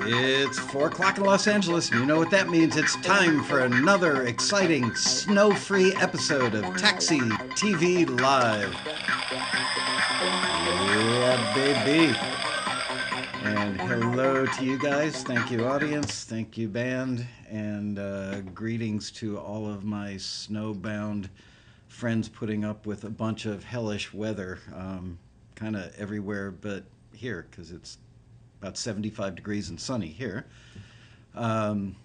It's 4 o'clock in Los Angeles, and you know what that means. It's time for another exciting, snow-free episode of Taxi TV Live. Yeah, baby. And hello to you guys. Thank you, audience. Thank you, band. And greetings to all of my snowbound friends putting up with a bunch of hellish weather, kind of everywhere but here, because it's about 75 degrees and sunny here. Um,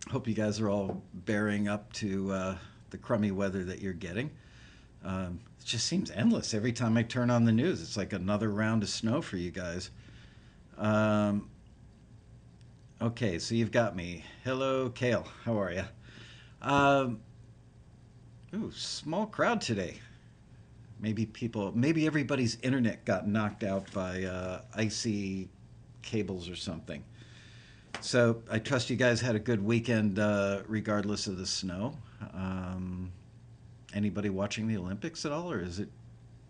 Hope you guys are all bearing up to the crummy weather that you're getting. It just seems endless. Every time I turn on the news, it's like another round of snow for you guys. Um, okay, so you've got me. Hello, Kale. How are you? Um, Ooh, small crowd today. Maybe everybody's internet got knocked out by icy cables or something. So I trust you guys had a good weekend, regardless of the snow. Um, Anybody watching the Olympics at all, or is it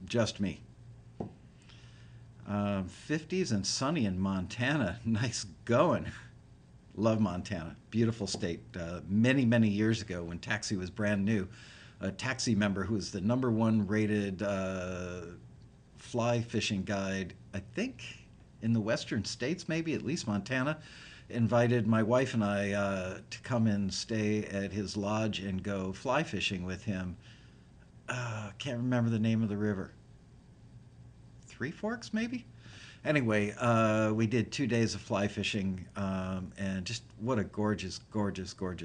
just me? 50s and sunny in Montana. Nice going. Love Montana. Beautiful state. Many years ago, when Taxi was brand new, a Taxi member who was the number one rated fly fishing guide, I think, in the western states, maybe at least Montana, invited my wife and I to come and stay at his lodge and go fly fishing with him. Can't remember the name of the river. Three Forks, maybe? Anyway, we did 2 days of fly fishing, and just what a gorgeous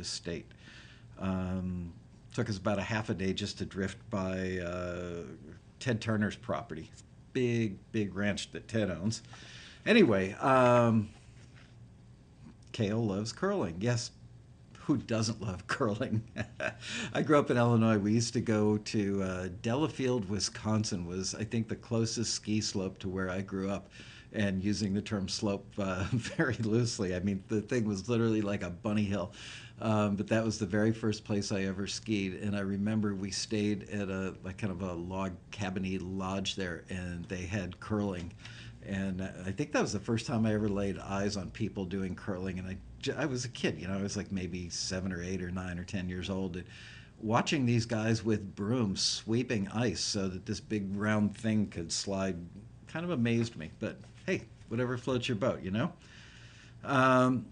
state. Um, Took us about a half a day just to drift by Ted Turner's property. Big ranch that Ted owns. Anyway, Kale loves curling. Yes, who doesn't love curling? I grew up in Illinois. We used to go to Delafield, Wisconsin, was I think the closest ski slope to where I grew up. And using the term slope very loosely, I mean the thing was literally like a bunny hill. But that was the very first place I ever skied, and I remember we stayed at a like kind of a log cabiny lodge there, and they had curling, and I think that was the first time I ever laid eyes on people doing curling, and I was a kid, I was like maybe 7 or 8 or 9 or 10 years old, and watching these guys with brooms sweeping ice so that this big round thing could slide kind of amazed me. But hey, whatever floats your boat. Um,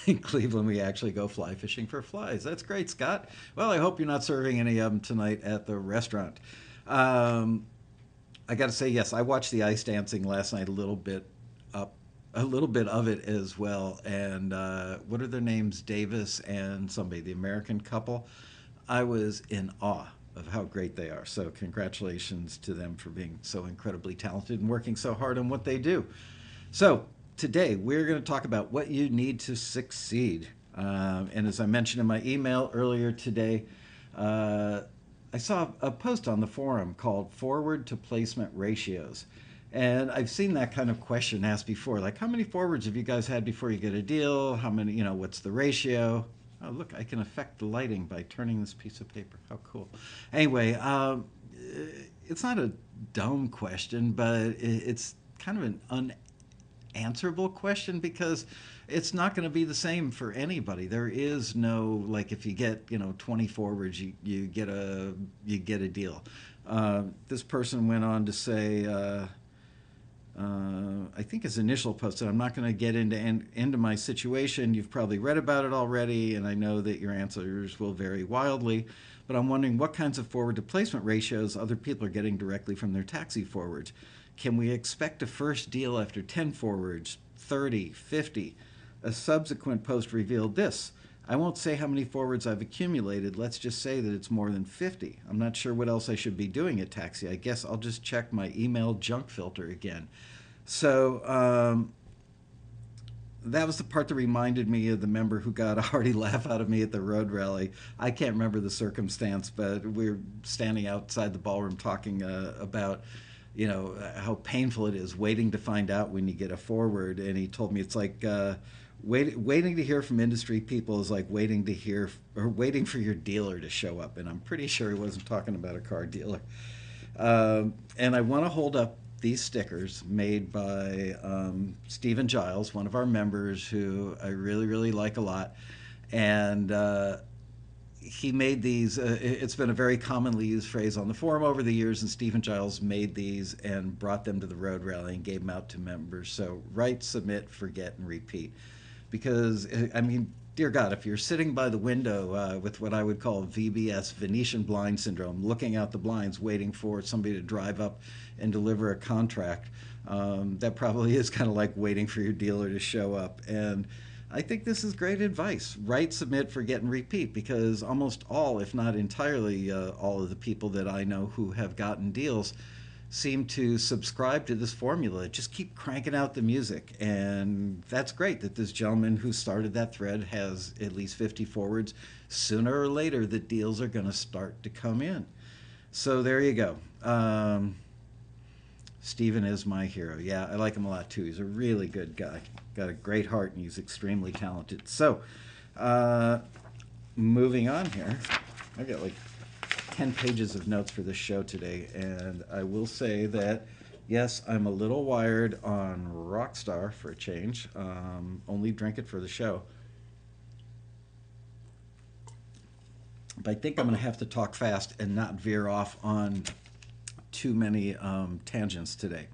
in Cleveland, we actually go fly fishing for flies. That's great, Scott. Well, I hope you're not serving any of them tonight at the restaurant. Um, I got to say, yes, I watched the ice dancing last night a little bit of it as well. And what are their names? Davis and somebody, the American couple. I was in awe of how great they are. So congratulations to them for being so incredibly talented and working so hard on what they do. So today we're going to talk about what you need to succeed. And as I mentioned in my email earlier today, I saw a post on the forum called Forward to Placement Ratios. And I've seen that kind of question asked before, like how many forwards have you guys had before you get a deal? How many, what's the ratio? Oh, look, I can affect the lighting by turning this piece of paper. How cool. Anyway, it's not a dumb question, but it's kind of an unanswerable question because it's not going to be the same for anybody. There is no, like, if you get, 20 forwards, you get a deal. This person went on to say, I think his initial post said, I'm not going to get into my situation. You've probably read about it already, and I know that your answers will vary wildly, but I'm wondering what kinds of forward to placement ratios other people are getting directly from their taxi forwards. Can we expect a first deal after 10 forwards, 30, 50? A subsequent post revealed this. I won't say how many forwards I've accumulated. Let's just say that it's more than 50. I'm not sure what else I should be doing at Taxi. I guess I'll just check my email junk filter again. So that was the part that reminded me of the member who got a hearty laugh out of me at the road rally. I can't remember the circumstance, but we were standing outside the ballroom talking about how painful it is waiting to find out when you get a forward. And he told me it's like waiting to hear from industry people is like waiting for your dealer to show up. And I'm pretty sure he wasn't talking about a car dealer. And I want to hold up these stickers made by Stephen Giles, one of our members who I really, really like a lot. And he made these. It's been a very commonly used phrase on the forum over the years, and Stephen Giles made these and brought them to the road rally and gave them out to members. So write, submit, forget, and repeat. Because, I mean, dear God, if you're sitting by the window with what I would call VBS, Venetian blind syndrome, looking out the blinds, waiting for somebody to drive up and deliver a contract, that probably is kind of like waiting for your dealer to show up. And I think this is great advice. Write, submit, forget, and repeat, because almost all, if not entirely all of the people that I know who have gotten deals seem to subscribe to this formula. Just keep cranking out the music. And that's great that this gentleman who started that thread has at least 50 forwards. Sooner or later, the deals are going to start to come in. So there you go. Stephen is my hero. Yeah, I like him a lot too. He's a really good guy. Got a great heart, and he's extremely talented. So, moving on here, I've got like 10 pages of notes for this show today, and I will say that, yes, I'm a little wired on Rockstar for a change. Only drink it for the show. But I think I'm going to have to talk fast and not veer off on too many tangents today.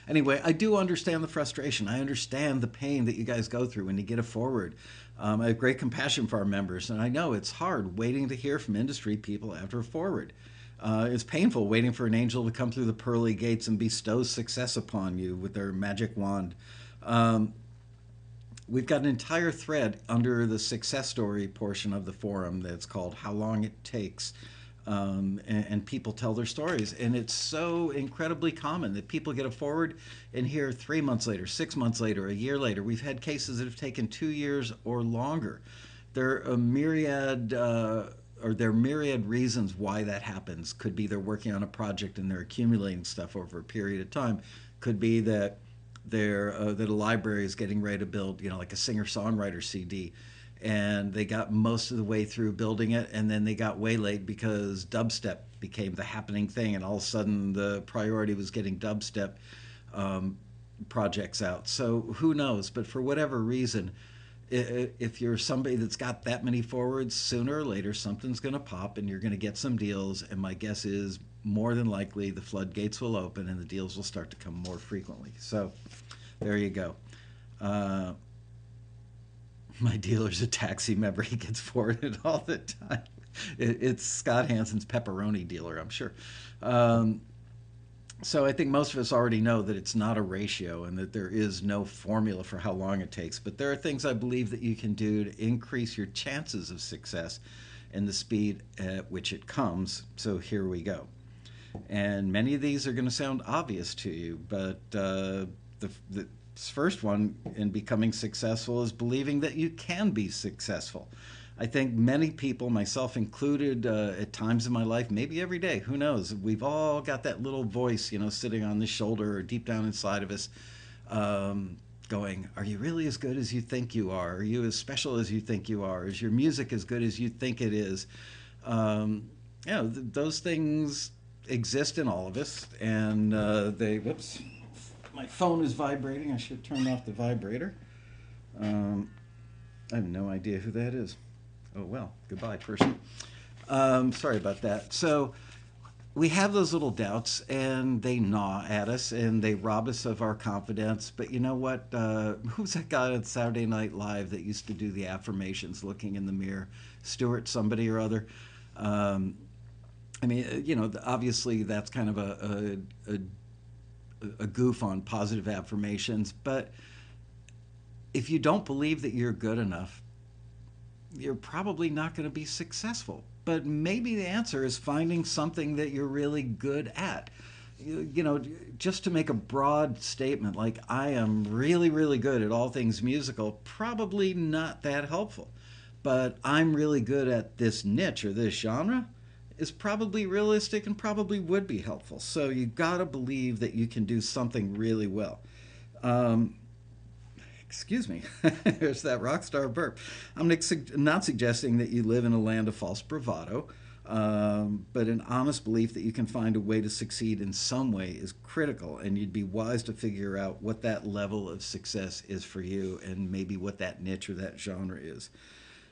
Anyway, I do understand the frustration. I understand the pain that you guys go through when you get a forward. I have great compassion for our members, and I know it's hard waiting to hear from industry people after a forward. It's painful waiting for an angel to come through the pearly gates and bestow success upon you with their magic wand. We've got an entire thread under the success story portion of the forum that's called How Long It Takes. And people tell their stories. And it's so incredibly common that people get a forward and hear 3 months later, 6 months later, a year later. We've had cases that have taken 2 years or longer. There are a myriad there are myriad reasons why that happens. Could be they're working on a project and they're accumulating stuff over a period of time. Could be that that a library is getting ready to build, like a singer-songwriter CD. And they got most of the way through building it, and then they got waylaid because dubstep became the happening thing, and all of a sudden the priority was getting dubstep projects out. So who knows? But for whatever reason, if you're somebody that's got that many forwards, sooner or later something's going to pop and you're going to get some deals, and my guess is more than likely the floodgates will open and the deals will start to come more frequently. So there you go. My dealer's a taxi member. He gets forwarded all the time. It's Scott Hansen's pepperoni dealer, I'm sure. So I think most of us already know that it's not a ratio and that there is no formula for how long it takes. But there are things I believe that you can do to increase your chances of success and the speed at which it comes. So here we go. And many of these are going to sound obvious to you, but the first one in becoming successful is believing that you can be successful. I think many people, myself included, at times in my life, maybe every day, who knows, we've all got that little voice, sitting on the shoulder or deep down inside of us, going, are you really as good as you think you are? Are you as special as you think you are? Is your music as good as you think it is? Those things exist in all of us, and whoops, my phone is vibrating. I should turn off the vibrator. I have no idea who that is. Oh, well, goodbye, person. Sorry about that. So we have those little doubts, and they gnaw at us, and they rob us of our confidence. But you know what? Who's that guy on Saturday Night Live that used to do the affirmations looking in the mirror? Stewart somebody or other. Obviously that's kind of a goof on positive affirmations, but if you don't believe that you're good enough, you're probably not going to be successful. But maybe the answer is finding something that you're really good at. Just to make a broad statement like I am really, really good at all things musical, probably not that helpful. But I'm really good at this niche or this genre is probably realistic and probably would be helpful. So you got to believe that you can do something really well. Excuse me, there's that rock star burp. I'm not suggesting that you live in a land of false bravado. But an honest belief that you can find a way to succeed in some way is critical, and you'd be wise to figure out what that level of success is for you and maybe what that niche or that genre is.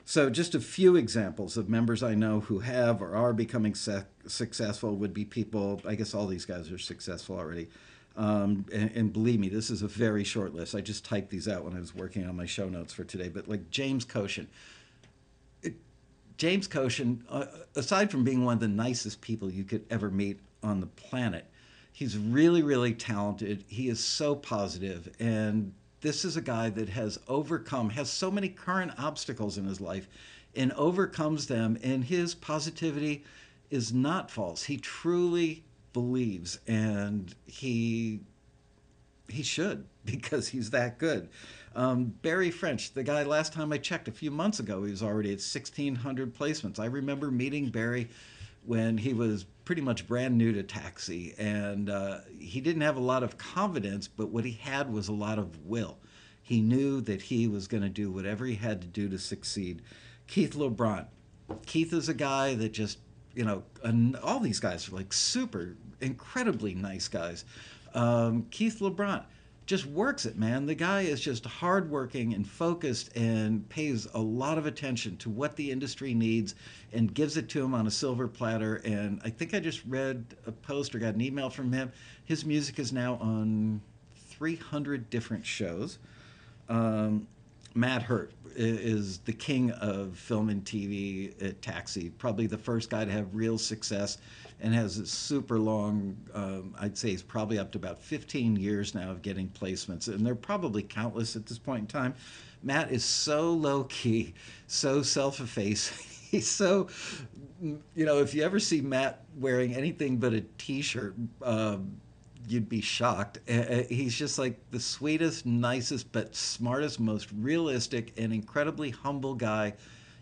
So, just a few examples of members I know who have or are becoming successful would be people, I guess all these guys are successful already. And believe me, this is a very short list. I just typed these out when I was working on my show notes for today. But like James Koshin. James Koshin, aside from being one of the nicest people you could ever meet on the planet, he's really, really talented. He is so positive, and this is a guy that has so many current obstacles in his life and overcomes them, and his positivity is not false. He truly believes, and he should because he's that good. Barry French, the guy last time I checked a few months ago, he was already at 1,600 placements. I remember meeting Barry when he was pretty much brand new to Taxi, and he didn't have a lot of confidence, but what he had was a lot of will. He knew that he was going to do whatever he had to do to succeed. Keith LeBron. Keith is a guy that just, and all these guys are like super, incredibly nice guys. Keith LeBron just works it, man. The guy is just hardworking and focused and pays a lot of attention to what the industry needs and gives it to him on a silver platter. And I think I just read a post or got an email from him. His music is now on 300 different shows. Matt Hurt is the king of film and TV at Taxi, probably the first guy to have real success and has a super long, I'd say he's probably up to about 15 years now of getting placements, and they're probably countless at this point in time. Matt is so low-key, so self-effaced. He's so, if you ever see Matt wearing anything but a t-shirt, you'd be shocked. He's just like the sweetest, nicest, but smartest, most realistic, and incredibly humble guy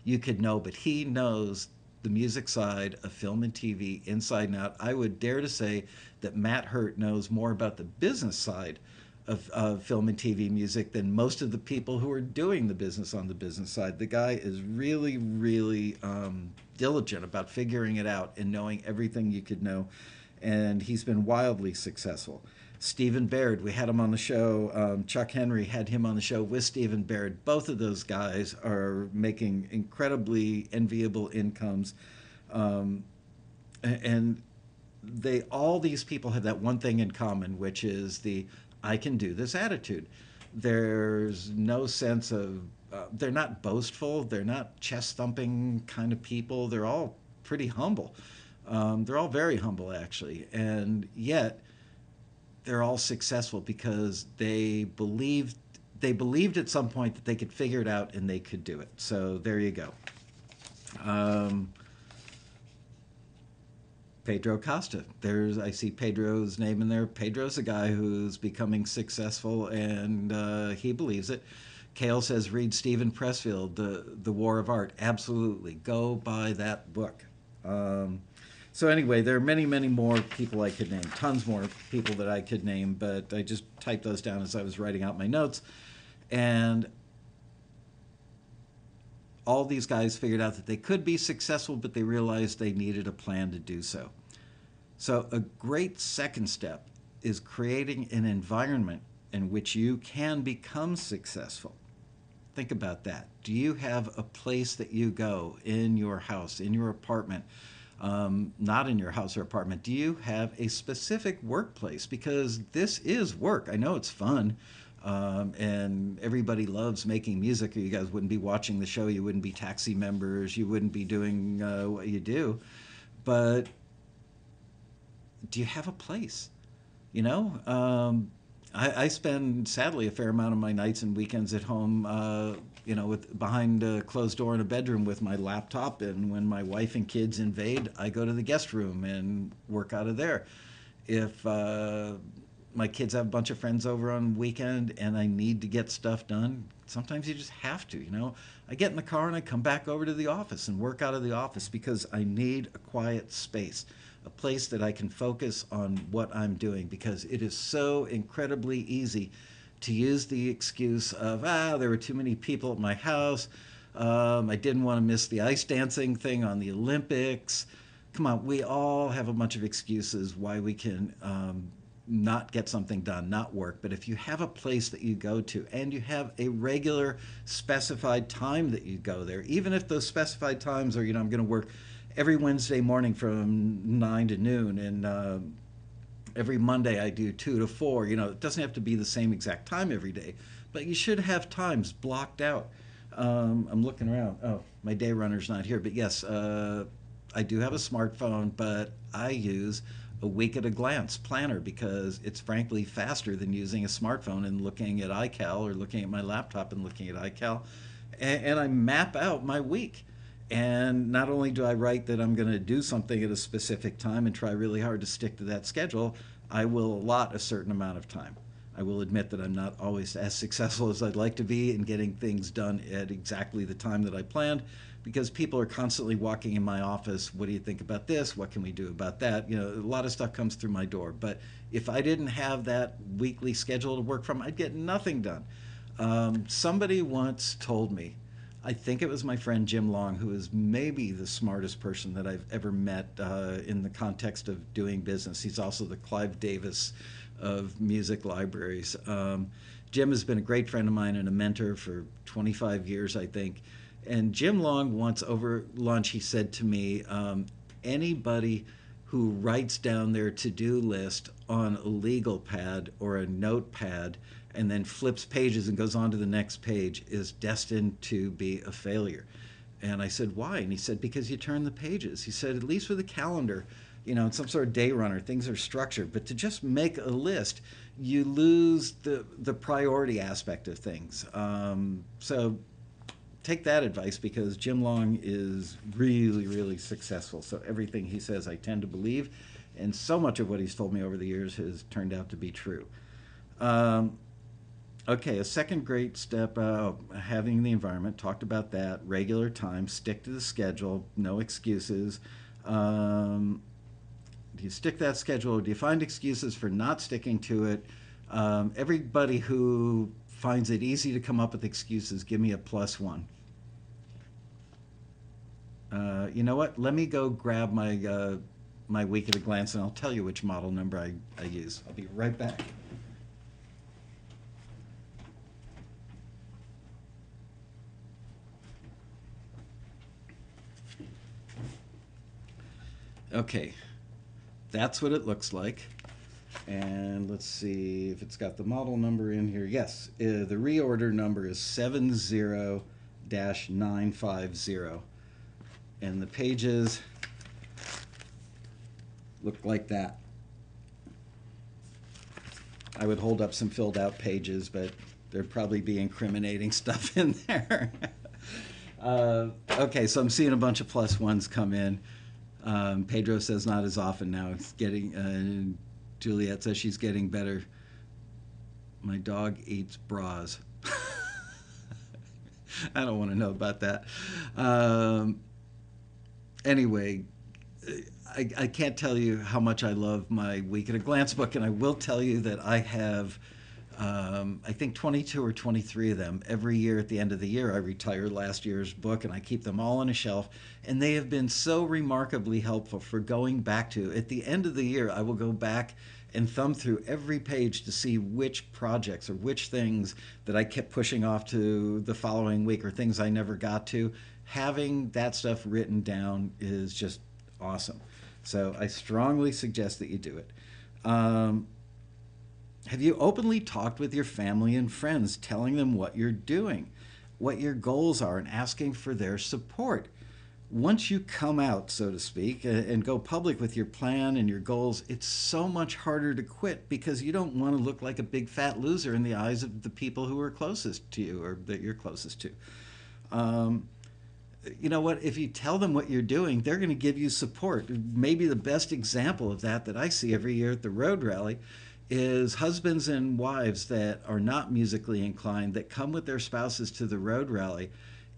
you could know. But he knows the music side of film and TV inside and out. I would dare to say that Matt Hurt knows more about the business side of film and TV music than most of the people who are doing the business on the business side. The guy is really, really diligent about figuring it out and knowing everything you could know. And he's been wildly successful. Stephen Baird, we had him on the show. Chuck Henry had him on the show with Stephen Baird. Both of those guys are making incredibly enviable incomes. And all these people have that one thing in common, which is the I can do this attitude. There's no sense of, they're not boastful. They're not chest thumping kind of people. They're all pretty humble. They're all very humble, actually, and yet they're all successful because they believed at some point that they could figure it out and they could do it. So there you go. Pedro Costa. I see Pedro's name in there. Pedro's a guy who's becoming successful, and he believes it. Kale says, read Stephen Pressfield, The War of Art. Absolutely. Go buy that book. So anyway, there are many, many more people I could name, tons more people that I could name, but I just typed those down as I was writing out my notes. And all these guys figured out that they could be successful, but they realized they needed a plan to do so. So a great second step is creating an environment in which you can become successful. Think about that. Do you have a place that you go in your house, in your apartment? Not in your house or apartment. Do you have a specific workplace? Because this is work. I know it's fun, and everybody loves making music, or you guys wouldn't be watching the show. You wouldn't be Taxi members. You wouldn't be doing what you do. But do you have a place? I spend, sadly, a fair amount of my nights and weekends at home, behind a closed door in a bedroom with my laptop. And when my wife and kids invade, I go to the guest room and work out of there. If my kids have a bunch of friends over on weekend and I need to get stuff done, sometimes you just have to. I get in the car and I come back over to the office and work out of the office because I need a quiet space. A place that I can focus on what I'm doing, because it is so incredibly easy to use the excuse of, there were too many people at my house. I didn't want to miss the ice dancing thing on the Olympics. come on, we all have a bunch of excuses why we can not get something done, not work. But if you have a place that you go to and you have a regular specified time that you go there, even if those specified times are, I'm going to work every Wednesday morning from 9 to noon, and every Monday I do 2 to 4. It doesn't have to be the same exact time every day, but you should have times blocked out. I'm looking around. Oh, my day runner's not here, but yes, I do have a smartphone, but I use a week at a glance planner because it's frankly faster than using a smartphone and looking at iCal or looking at my laptop and looking at iCal. And I map out my week. And not only do I write that I'm going to do something at a specific time and try really hard to stick to that schedule, I will allot a certain amount of time. I will admit that I'm not always as successful as I'd like to be in getting things done at exactly the time that I planned, because people are constantly walking in my office. What do you think about this? What can we do about that? A lot of stuff comes through my door. But if I didn't have that weekly schedule to work from, I'd get nothing done. Somebody once told me, I think it was my friend Jim Long, who is maybe the smartest person that I've ever met in the context of doing business. He's also the Clive Davis of music libraries. Jim has been a great friend of mine and a mentor for 25 years, I think. And Jim Long, once over lunch, he said to me, anybody who writes down their to-do list on a legal pad or a notepad and then flips pages and goes on to the next page is destined to be a failure. And I said, why? And he said, because you turn the pages. He said, at least with a calendar, some sort of day runner, things are structured. But to just make a list, you lose the priority aspect of things. So take that advice, because Jim Long is really, really successful. So everything he says, I tend to believe. And so much of what he's told me over the years has turned out to be true. Okay, a second great step, having the environment, talked about that, regular time, stick to the schedule, no excuses. Do you stick to that schedule, or do you find excuses for not sticking to it? Everybody who finds it easy to come up with excuses, give me a +1. You know what? Let me go grab my week at a glance, and I'll tell you which model number I use. I'll be right back. Okay, that's what it looks like. And let's see if it's got the model number in here. Yes, the reorder number is 70-950. And the pages look like that. I would hold up some filled out pages, but there'd probably be incriminating stuff in there. Okay, so I'm seeing a bunch of +1s come in. Pedro says not as often now. It's getting. Juliet says she's getting better. My dog eats bras. I don't want to know about that. Anyway, I can't tell you how much I love my Week at a Glance book, and I will tell you that I have, I think 22 or 23 of them. Every year at the end of the year, I retire last year's book, and I keep them all on a shelf, and they have been so remarkably helpful for going back to. At the end of the year, I will go back and thumb through every page to see which projects or which things that I kept pushing off to the following week or things I never got to. Having that stuff written down is just awesome. So I strongly suggest that you do it. Have you openly talked with your family and friends, telling them what you're doing, what your goals are, and asking for their support? Once you come out, so to speak, and go public with your plan and your goals, it's so much harder to quit, because you don't want to look like a big fat loser in the eyes of the people who are closest to you or that you're closest to. You know what? If you tell them what you're doing, they're going to give you support. Maybe the best example of that I see every year at the Road Rally is husbands and wives that are not musically inclined that come with their spouses to the Road Rally.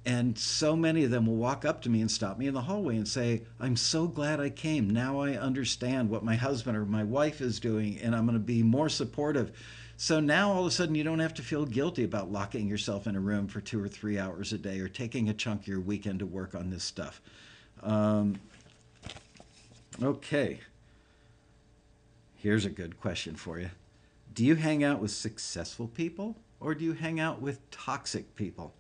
And so many of them will walk up to me and stop me in the hallway and say, I'm so glad I came. Now I understand what my husband or my wife is doing, and I'm going to be more supportive. So now all of a sudden you don't have to feel guilty about locking yourself in a room for 2 or 3 hours a day or taking a chunk of your weekend to work on this stuff. Okay, here's a good question for you. Do you hang out with successful people or do you hang out with toxic people?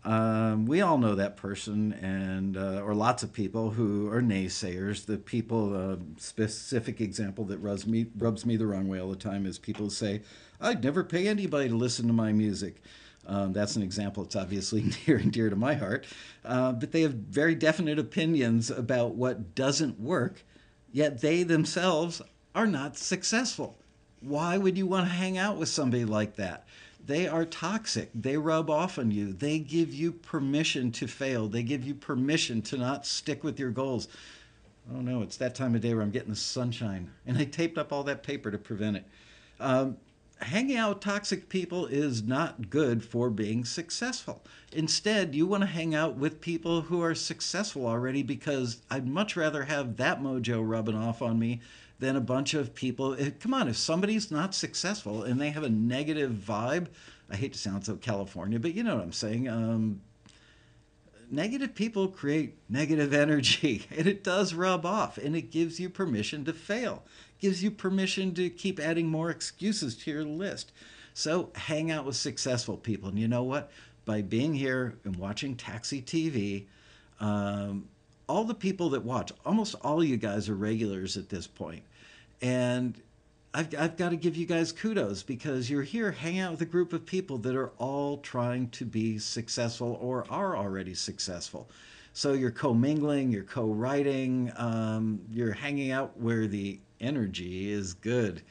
We all know that person, and or lots of people who are naysayers. The people, specific example that rubs me the wrong way all the time is people who say, "I'd never pay anybody to listen to my music." That's an example that's obviously near and dear to my heart. But they have very definite opinions about what doesn't work, yet they themselves are not successful. Why would you want to hang out with somebody like that? They are toxic. They rub off on you. They give you permission to fail. They give you permission to not stick with your goals. Oh no, it's that time of day where I'm getting the sunshine. And I taped up all that paper to prevent it. Um, Hanging out with toxic people is not good for being successful. Instead, you want to hang out with people who are successful already because I'd much rather have that mojo rubbing off on me than a bunch of people. Come on, if somebody's not successful and they have a negative vibe, I hate to sound so California, but you know what I'm saying. Negative people create negative energy and it does rub off and it gives you permission to fail, gives you permission to keep adding more excuses to your list. So hang out with successful people. And you know what? By being here and watching Taxi TV, um, all the people that watch, almost all you guys are regulars at this point. And I've got to give you guys kudos because you're here hanging out with a group of people that are all trying to be successful or are already successful. So you're commingling, you're co-writing, you're hanging out where the energy is good.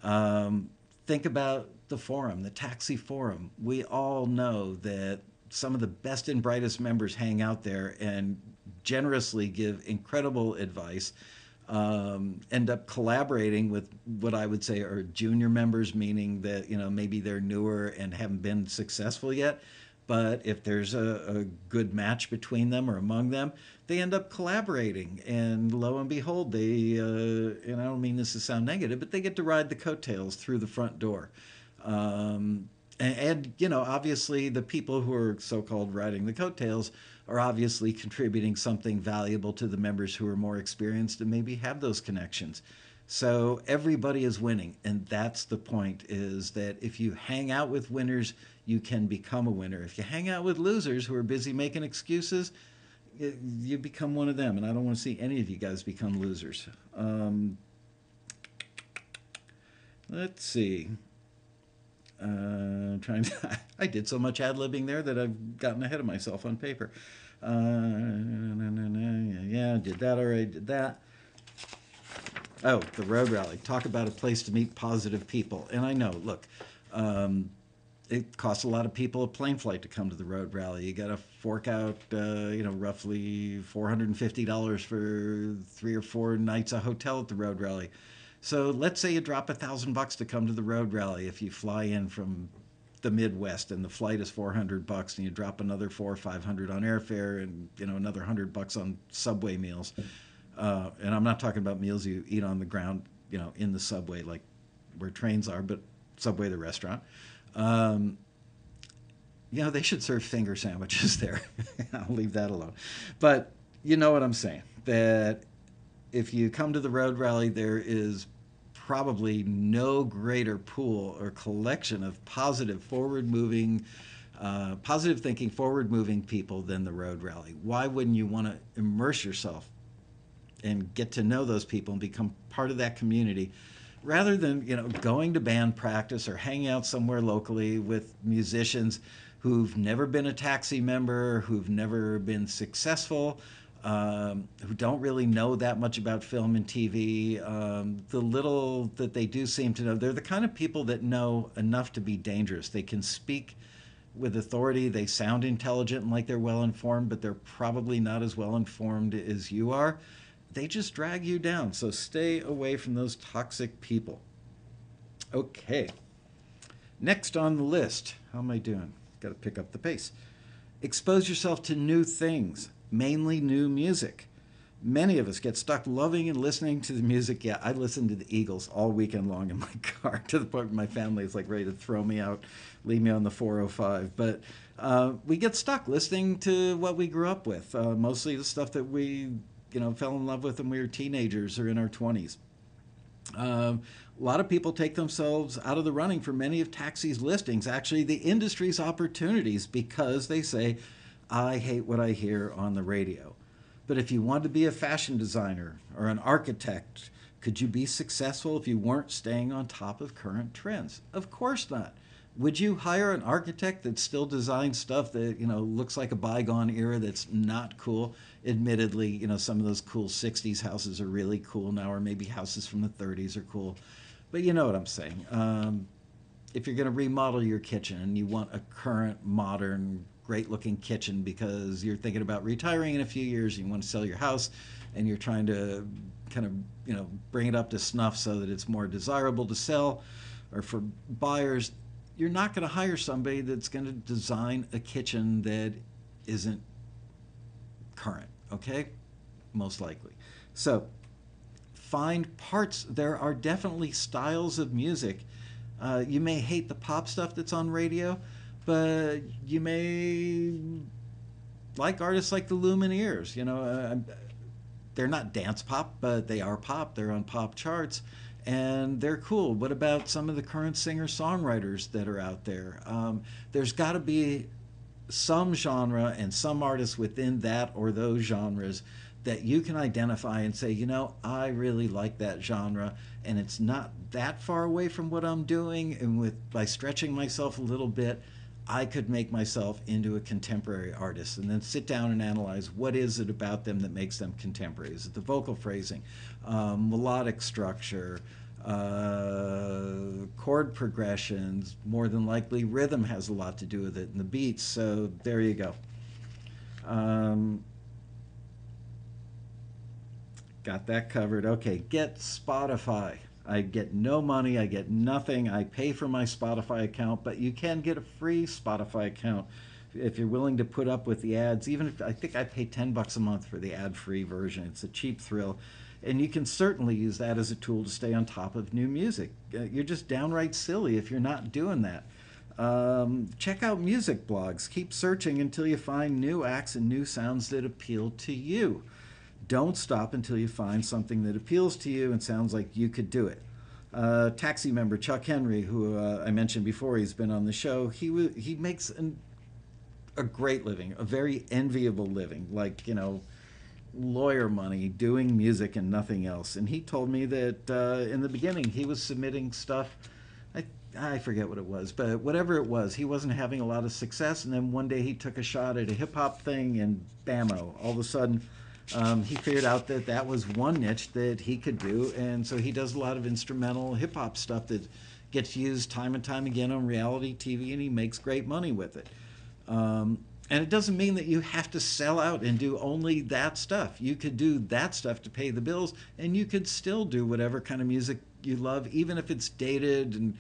Think about the forum, the Taxi Forum. We all know that some of the best and brightest members hang out there and generously give incredible advice. End up collaborating with what I would say are junior members, meaning that maybe they're newer and haven't been successful yet. But if there's a good match between them or among them, they end up collaborating. And lo and behold, and I don't mean this to sound negative, but they get to ride the coattails through the front door. Obviously, the people who are so called riding the coattails are obviously contributing something valuable to the members who are more experienced and maybe have those connections. So everybody is winning, and that's the point, is that if you hang out with winners, you can become a winner. If you hang out with losers who are busy making excuses, you become one of them, and I don't want to see any of you guys become losers. Let's see. Trying to, I did so much ad-libbing there that I've gotten ahead of myself on paper. Yeah, did that already, did that. Oh, the road rally. Talk about a place to meet positive people. And I know, look, it costs a lot of people a plane flight to come to the road rally. You got to fork out, roughly $450 for 3 or 4 nights a hotel at the road rally. So let's say you drop $1,000 to come to the road rally if you fly in from the Midwest and the flight is $400 and you drop another 400 or 500 on airfare and another $100 on subway meals. And I'm not talking about meals you eat on the ground, in the subway like where trains are, but Subway the restaurant. They should serve finger sandwiches there. I'll leave that alone. But you know what I'm saying, that if you come to the road rally, there is probably no greater pool or collection of positive, forward-moving, positive thinking, forward-moving people than the road rally. Why wouldn't you want to immerse yourself and get to know those people and become part of that community rather than going to band practice or hanging out somewhere locally with musicians who've never been a Taxi member, who've never been successful, who don't really know that much about film and TV. The little that they do seem to know, they're the kind of people that know enough to be dangerous. They can speak with authority. They sound intelligent and like they're well informed, but they're probably not as well informed as you are. They just drag you down. So stay away from those toxic people. Okay. Next on the list. How am I doing? Got to pick up the pace. Expose yourself to new things, mainly new music. Many of us get stuck loving and listening to the music. Yeah, I listened to the Eagles all weekend long in my car to the point where my family is like ready to throw me out, leave me on the 405. But we get stuck listening to what we grew up with, mostly the stuff that we fell in love with when we were teenagers or in our 20s. Um, a lot of people take themselves out of the running for many of Taxi's listings, actually, the industry's opportunities, because they say, I hate what I hear on the radio. But if you want to be a fashion designer or an architect, could you be successful if you weren't staying on top of current trends? Of course not. Would you hire an architect that still designs stuff that looks like a bygone era that's not cool? Admittedly, some of those cool 60s houses are really cool now, or maybe houses from the 30s are cool. But you know what I'm saying. If you're going to remodel your kitchen and you want a current, modern, great looking kitchen because you're thinking about retiring in a few years, and you want to sell your house, and you're trying to kind of bring it up to snuff so that it's more desirable to sell or for buyers, you're not going to hire somebody that's going to design a kitchen that isn't current, okay? Most likely. So find parts. There are definitely styles of music. You may hate the pop stuff that's on radio, but you may like artists like the Lumineers. They're not dance pop, but they are pop. They're on pop charts, and they're cool. What about some of the current singer-songwriters that are out there? There's got to be some genre and some artists within that or those genres that you can identify and say, I really like that genre, and it's not that far away from what I'm doing, and by stretching myself a little bit, I could make myself into a contemporary artist, and then sit down and analyze what is it about them that makes them contemporary. Is it the vocal phrasing, melodic structure, chord progressions? More than likely, rhythm has a lot to do with it, and the beats. So there you go. Got that covered. Okay, get Spotify. I get no money, I get nothing. I pay for my Spotify account, but you can get a free Spotify account if you're willing to put up with the ads. Even if I think I pay $10 a month for the ad-free version. It's a cheap thrill. And you can certainly use that as a tool to stay on top of new music. You're just downright silly if you're not doing that. Check out music blogs. Keep searching until you find new acts and new sounds that appeal to you. Don't stop until you find something that appeals to you and sounds like you could do it. Taxi member Chuck Henry, who I mentioned before, he's been on the show. He makes a great living, a very enviable living, like lawyer money, doing music and nothing else. And he told me that in the beginning he was submitting stuff. I forget what it was, but whatever it was, he wasn't having a lot of success. And then one day he took a shot at a hip hop thing, and bammo! All of a sudden, he figured out that that was one niche that he could do, and so he does a lot of instrumental hip-hop stuff that gets used time and time again on reality TV, and he makes great money with it. And it doesn't mean that you have to sell out and do only that stuff. You could do that stuff to pay the bills, and you could still do whatever kind of music you love, even if it's dated and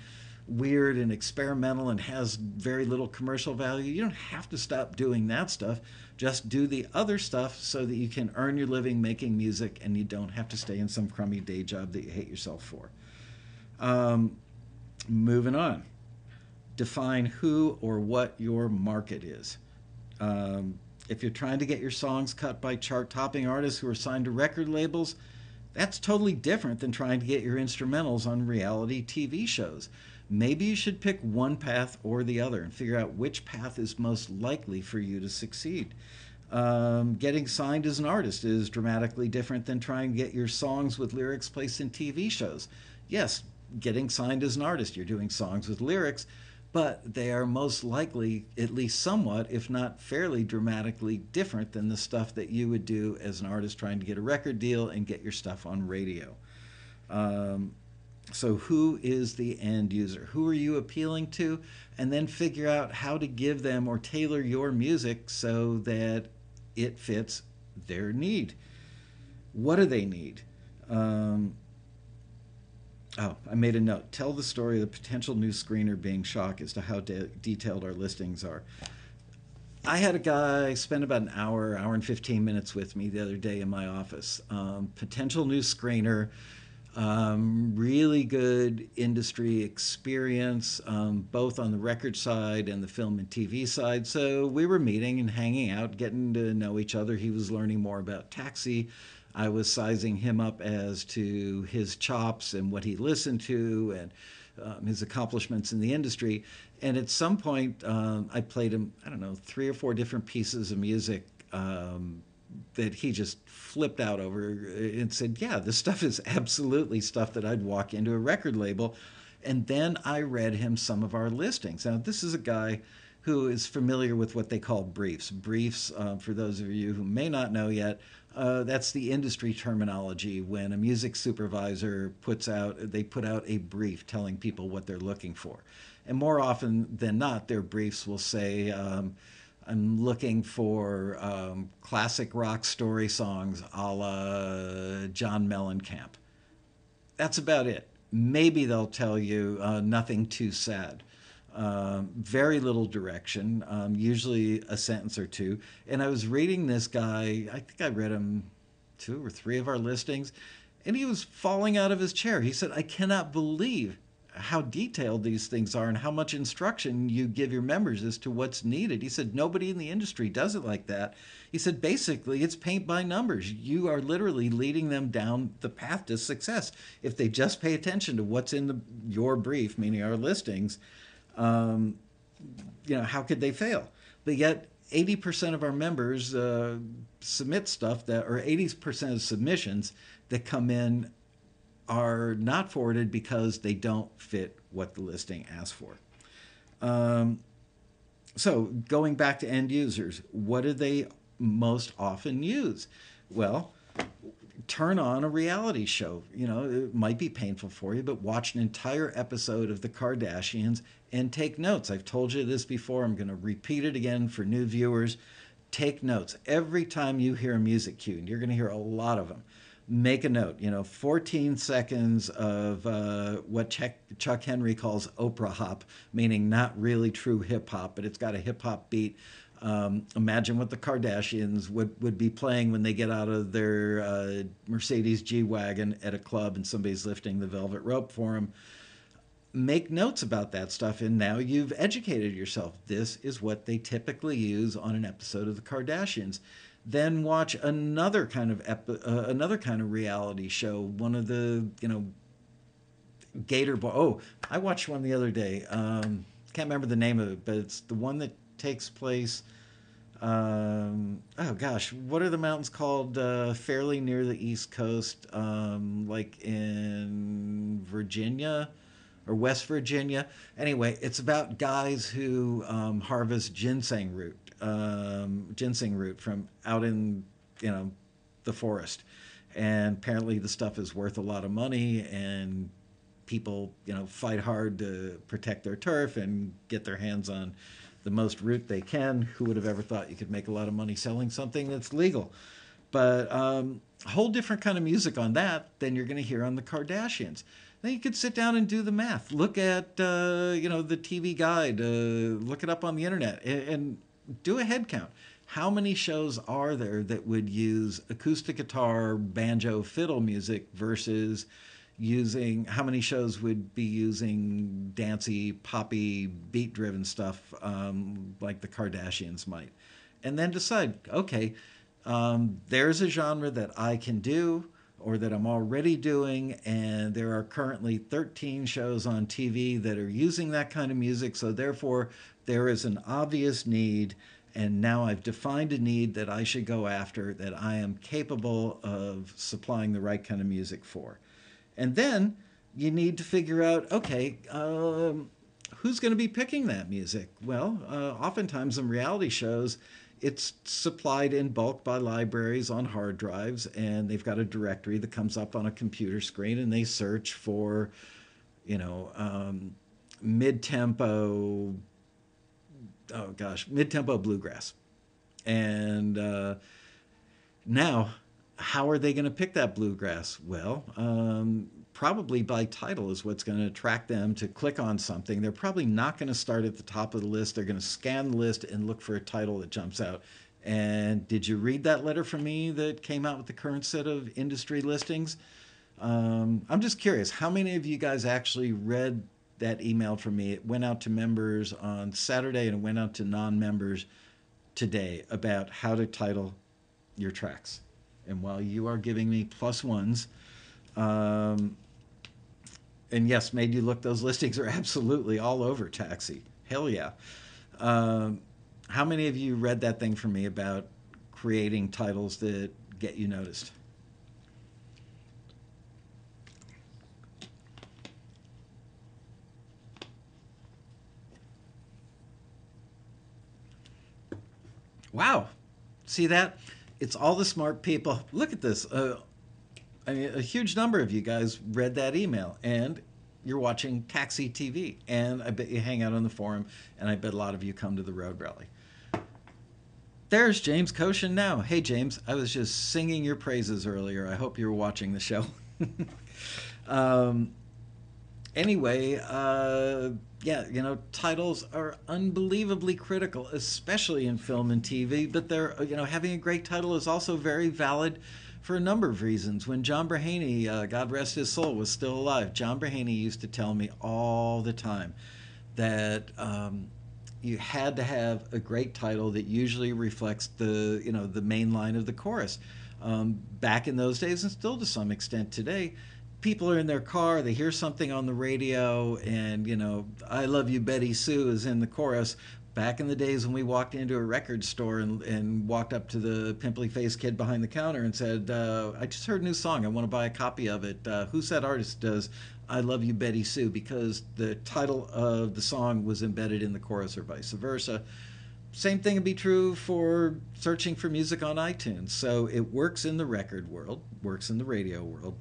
weird and experimental and has very little commercial value. You don't have to stop doing that stuff. Just do the other stuff so that you can earn your living making music, and you don't have to stay in some crummy day job that you hate yourself for. Moving on. Define who or what your market is. If you're trying to get your songs cut by chart-topping artists who are signed to record labels, that's totally different than trying to get your instrumentals on reality TV shows. Maybe you should pick one path or the other and figure out which path is most likely for you to succeed. Getting signed as an artist is dramatically different than trying to get your songs with lyrics placed in TV shows. Yes, getting signed as an artist, you're doing songs with lyrics, but they are most likely, at least somewhat, if not fairly dramatically different than the stuff that you would do as an artist trying to get a record deal and get your stuff on radio. So who is the end user? Who are you appealing to? And then figure out how to give them or tailor your music so that it fits their need. What do they need? I made a note. Tell the story of the potential new screener being shocked as to how detailed our listings are. I had a guy spend about an hour and 15 minutes with me the other day in my office. Potential new screener. Really good industry experience, both on the record side and the film and TV side. So we were meeting and hanging out, getting to know each other. He was learning more about Taxi. I was sizing him up as to his chops and what he listened to and his accomplishments in the industry. And at some point, I played him, I don't know, 3 or 4 different pieces of music that he just flipped out over and said, yeah, this stuff is absolutely stuff that I'd walk into a record label. And then I read him some of our listings. Now, this is a guy who is familiar with what they call briefs. Briefs, for those of you who may not know yet, that's the industry terminology when a music supervisor they put out a brief telling people what they're looking for. And more often than not, their briefs will say, I'm looking for classic rock story songs a la John Mellencamp. That's about it. Maybe they'll tell you nothing too sad. Very little direction, usually a sentence or two. And I was reading this guy, I think I read him 2 or 3 of our listings, and he was falling out of his chair. He said, I cannot believe how detailed these things are and how much instruction you give your members as to what's needed. He said, nobody in the industry does it like that. He said, basically, it's paint by numbers. You are literally leading them down the path to success. If they just pay attention to what's in your brief, meaning our listings, how could they fail? But yet, 80% of our members submit stuff or 80% of submissions that come in are not forwarded because they don't fit what the listing asks for. So going back to end users, what do they most often use? Well, turn on a reality show. It might be painful for you, but watch an entire episode of The Kardashians and take notes. I've told you this before. I'm going to repeat it again for new viewers. Take notes. Every time you hear a music cue, and you're going to hear a lot of them, make a note. 14 seconds of what Chuck Henry calls Oprah hop, meaning not really true hip hop, but it's got a hip hop beat. Imagine what the Kardashians would be playing when they get out of their Mercedes G-Wagon at a club and somebody's lifting the velvet rope for them. Make notes about that stuff, and now you've educated yourself. This is what they typically use on an episode of the Kardashians. Then watch another kind of reality show. One of the Gator Boy. Oh, I watched one the other day. Can't remember the name of it, but it's the one that takes place. Oh gosh, what are the mountains called? Fairly near the East Coast, like in Virginia or West Virginia. Anyway, it's about guys who harvest ginseng root from out in the forest, and apparently the stuff is worth a lot of money, and people fight hard to protect their turf and get their hands on the most root they can. Who would have ever thought you could make a lot of money selling something that's legal? But a whole different kind of music on that than you're going to hear on the Kardashians. Then you could sit down and do the math. Look at the TV Guide. Look it up on the internet and do a head count. How many shows are there that would use acoustic guitar, banjo, fiddle music versus how many shows would be using dancey, poppy, beat-driven stuff like the Kardashians might? And then decide, okay, there's a genre that I can do or that I'm already doing, and there are currently 13 shows on TV that are using that kind of music, so therefore there is an obvious need, and now I've defined a need that I should go after, that I am capable of supplying the right kind of music for. And then you need to figure out, okay, who's going to be picking that music? Well, oftentimes in reality shows, it's supplied in bulk by libraries on hard drives, and they've got a directory that comes up on a computer screen, and they search for, mid-tempo bluegrass. And now, how are they going to pick that bluegrass? Well, probably by title is what's going to attract them to click on something. They're probably not going to start at the top of the list. They're going to scan the list and look for a title that jumps out. And did you read that letter from me that came out with the current set of industry listings? I'm just curious, how many of you guys actually read that email from me? It went out to members on Saturday and it went out to non-members today about how to title your tracks. And while you are giving me plus ones, um, and yes, made you look, those listings are absolutely all over Taxi. Hell yeah. Um, how many of you read that thing from me about creating titles that get you noticed? Wow. See that? It's all the smart people. Look at this. I mean, a huge number of you guys read that email, and you're watching Taxi TV. And I bet you hang out on the forum, and I bet a lot of you come to the road rally. There's James Koshin now. Hey, James, I was just singing your praises earlier. I hope you were watching the show. um, anyway, yeah, titles are unbelievably critical, especially in film and TV. But having a great title is also very valid for a number of reasons. When John Brahaney, God rest his soul, was still alive, John Brahaney used to tell me all the time that you had to have a great title that usually reflects the main line of the chorus. Back in those days, and still to some extent today, people are in their car, they hear something on the radio, and "I Love You, Betty Sue" is in the chorus. Back in the days when we walked into a record store and walked up to the pimply faced kid behind the counter and said, "I just heard a new song. I want to buy a copy of it. Who's that artist does I Love You, Betty Sue?" Because the title of the song was embedded in the chorus or vice versa. Same thing would be true for searching for music on iTunes. So it works in the record world, works in the radio world.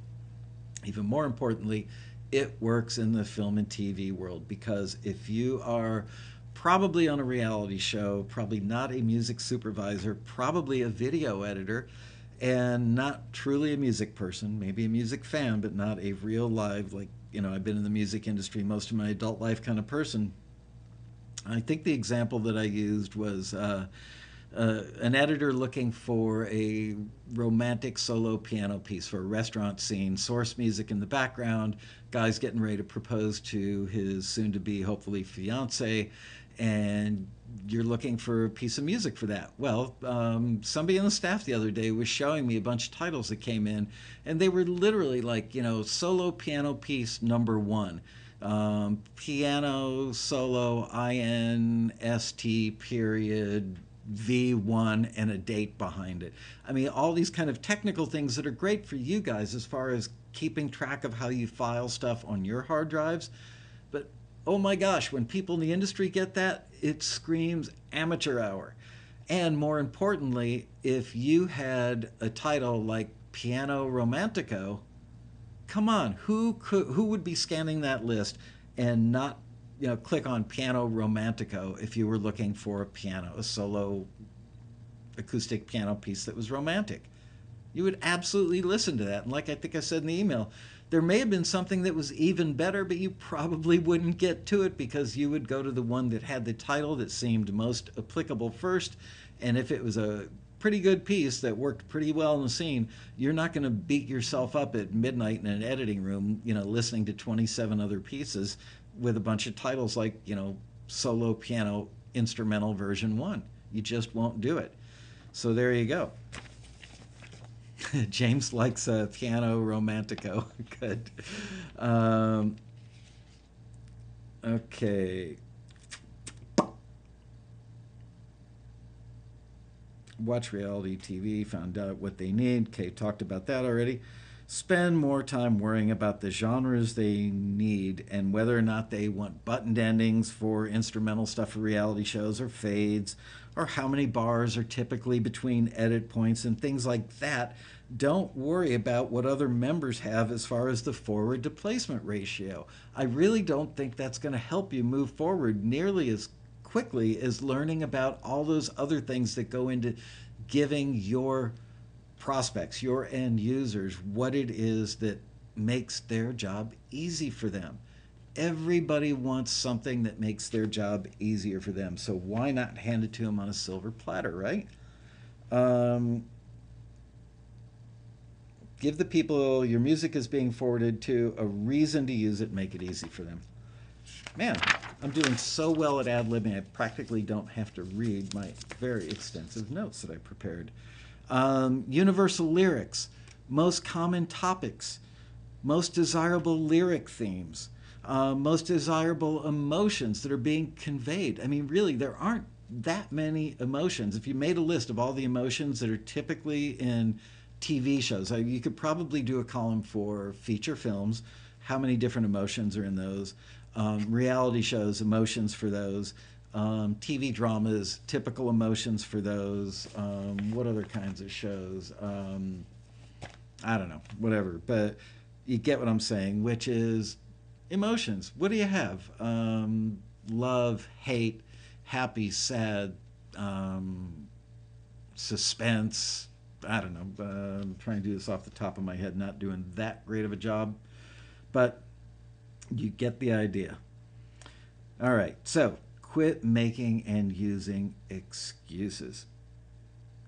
Even more importantly, it works in the film and TV world, because if you are probably on a reality show, probably not a music supervisor, probably a video editor, and not truly a music person, maybe a music fan, but not a real live, I've been in the music industry most of my adult life kind of person. I think the example that I used was an editor looking for a romantic solo piano piece for a restaurant scene, source music in the background, guy's getting ready to propose to his soon-to-be, hopefully, fiance, and you're looking for a piece of music for that. Well, somebody on the staff the other day was showing me a bunch of titles that came in, and they were literally solo piano piece number one. Piano solo INST period V1 and a date behind it. I mean, all these kind of technical things that are great for you guys as far as keeping track of how you file stuff on your hard drives. But oh my gosh, when people in the industry get that, it screams amateur hour. And more importantly, if you had a title like Piano Romantico, come on, who would be scanning that list and not click on Piano Romantico if you were looking for a solo acoustic piano piece that was romantic? You would absolutely listen to that. And like I think I said in the email, there may have been something that was even better, but you probably wouldn't get to it because you would go to the one that had the title that seemed most applicable first. And if it was a pretty good piece that worked pretty well in the scene, you're not going to beat yourself up at midnight in an editing room, listening to 27 other pieces with a bunch of titles like, solo piano instrumental version 1. You just won't do it. So there you go. James likes Piano Romantico. Good. Okay. Watch reality TV, found out what they need. Kay talked about that already. Spend more time worrying about the genres they need and whether or not they want buttoned endings for instrumental stuff for reality shows, or fades, or how many bars are typically between edit points and things like that. Don't worry about what other members have as far as the forward to placement ratio. I really don't think that's going to help you move forward nearly as quickly as learning about all those other things that go into giving your prospects, your end users, what it is that makes their job easy for them. Everybody wants something that makes their job easier for them, so why not hand it to them on a silver platter, right? Give the people your music is being forwarded to a reason to use it, make it easy for them. Man, I'm doing so well at ad-libbing, I practically don't have to read my very extensive notes that I prepared. Universal lyrics, most common topics, most desirable lyric themes, most desirable emotions that are being conveyed. I mean, really, there aren't that many emotions. If you made a list of all the emotions that are typically in TV shows, you could probably do a column for feature films. How many different emotions are in those? Reality shows, emotions for those. TV dramas, typical emotions for those. What other kinds of shows? I don't know, whatever. But you get what I'm saying, which is emotions. What do you have? Love, hate, happy, sad, suspense. I don't know. I'm trying to do this off the top of my head, not doing that great of a job. But you get the idea. All right, so quit making and using excuses.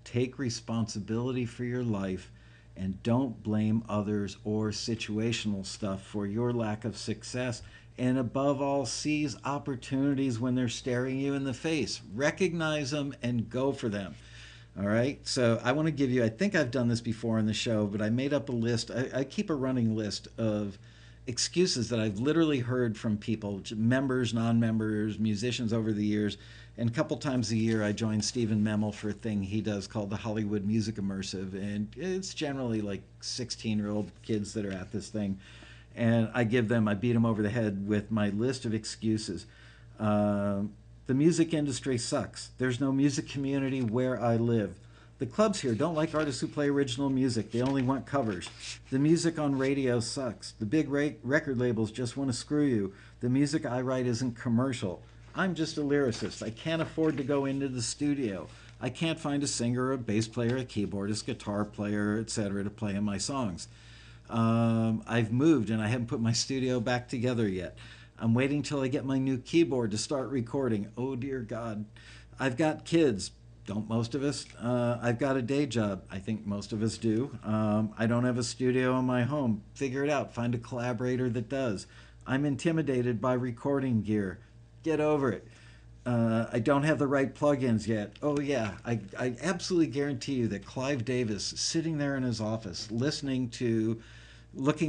Take responsibility for your life and don't blame others or situational stuff for your lack of success. And above all, seize opportunities when they're staring you in the face. Recognize them and go for them. All right. So I want to give you, I think I've done this before on the show, but I made up a list. I keep a running list of excuses that I've literally heard from people, members, non-members, musicians over the years. And a couple times a year, I join Stephen Memel for a thing he does called the Hollywood Music Immersive. And it's generally like 16-year-old kids that are at this thing. And I beat them over the head with my list of excuses. The music industry sucks. There's no music community where I live. The clubs here don't like artists who play original music. They only want covers. The music on radio sucks. The big record labels just want to screw you. The music I write isn't commercial. I'm just a lyricist. I can't afford to go into the studio. I can't find a singer, a bass player, a keyboardist, guitar player, etc. to play in my songs. I've moved and I haven't put my studio back together yet. I'm waiting till I get my new keyboard to start recording. Oh dear God. I've got kids. Don't most of us? I've got a day job. I think most of us do. I don't have a studio in my home. Figure it out. Find a collaborator that does. I'm intimidated by recording gear. Get over it. I don't have the right plugins yet. Oh yeah, I absolutely guarantee you that Clive Davis, sitting there in his office, looking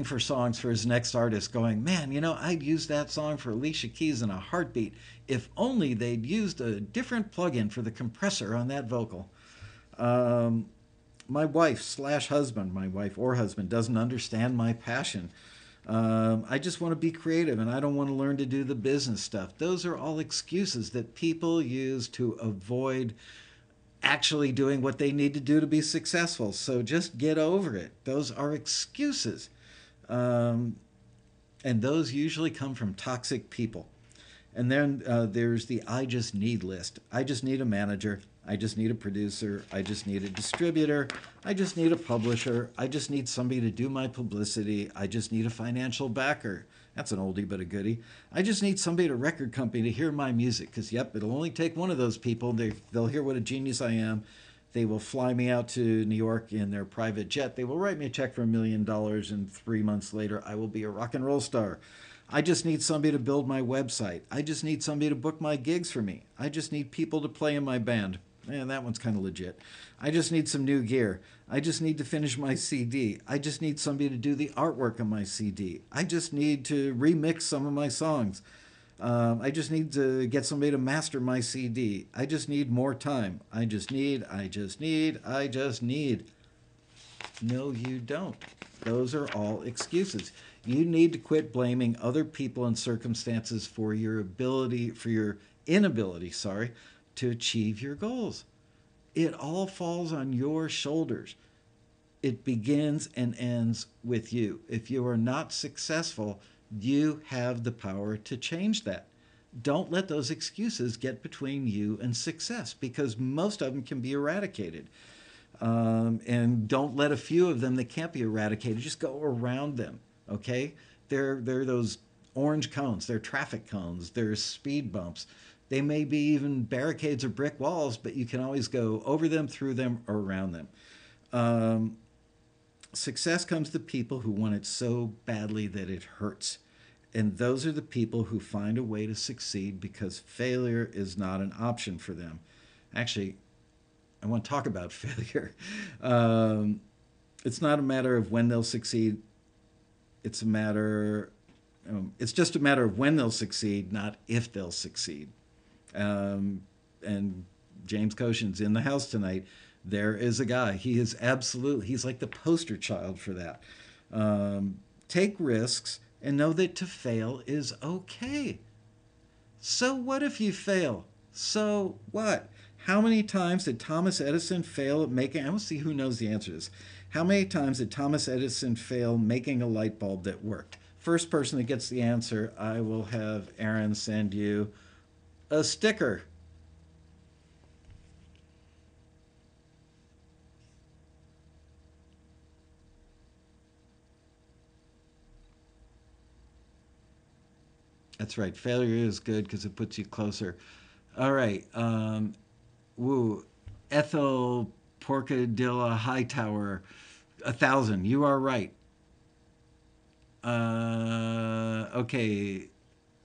for songs for his next artist, going, man, I'd use that song for Alicia Keys in a heartbeat. If only they'd used a different plugin for the compressor on that vocal. My wife or husband doesn't understand my passion. I just want to be creative and I don't want to learn to do the business stuff. Those are all excuses that people use to avoid actually doing what they need to do to be successful. So just get over it. Those are excuses. And those usually come from toxic people. And then there's the I just need list. I just need a manager. I just need a producer. I just need a distributor. I just need a publisher. I just need somebody to do my publicity. I just need a financial backer. That's an oldie but a goodie. I just need somebody at a record company to hear my music because, yep, it'll only take one of those people. They'll hear what a genius I am. They will fly me out to New York in their private jet. They will write me a check for $1 million, and 3 months later, I will be a rock and roll star. I just need somebody to build my website. I just need somebody to book my gigs for me. I just need people to play in my band. Man, that one's kind of legit. I just need some new gear. I just need to finish my CD. I just need somebody to do the artwork on my CD. I just need to remix some of my songs. I just need to get somebody to master my CD. I just need more time. I just need. No, you don't. Those are all excuses. You need to quit blaming other people and circumstances for your inability, to achieve your goals. It all falls on your shoulders. It begins and ends with you. If you are not successful, you have the power to change that. Don't let those excuses get between you and success because most of them can be eradicated. And don't let a few of them that can't be eradicated, just go around them, okay? They're those orange cones, they're traffic cones, they're speed bumps. They may be even barricades or brick walls, but you can always go over them, through them, or around them. Success comes to people who want it so badly that it hurts. And those are the people who find a way to succeed because failure is not an option for them. Actually, I want to talk about failure. Um, it's not a matter of when they'll succeed. It's a matter. It's just a matter of when they'll succeed, not if they'll succeed. And James Koshin's in the house tonight. There is a guy. He is absolutely. He's like the poster child for that. Take risks and know that to fail is okay. So what if you fail? So what? How many times did Thomas Edison fail at making? I want to see who knows the answer to this. How many times did Thomas Edison fail making a light bulb that worked? First person that gets the answer, I will have Aaron send you a sticker. That's right. Failure is good because it puts you closer. All right. Woo. Ethel Porcadilla Hightower, 1,000. You are right. Okay.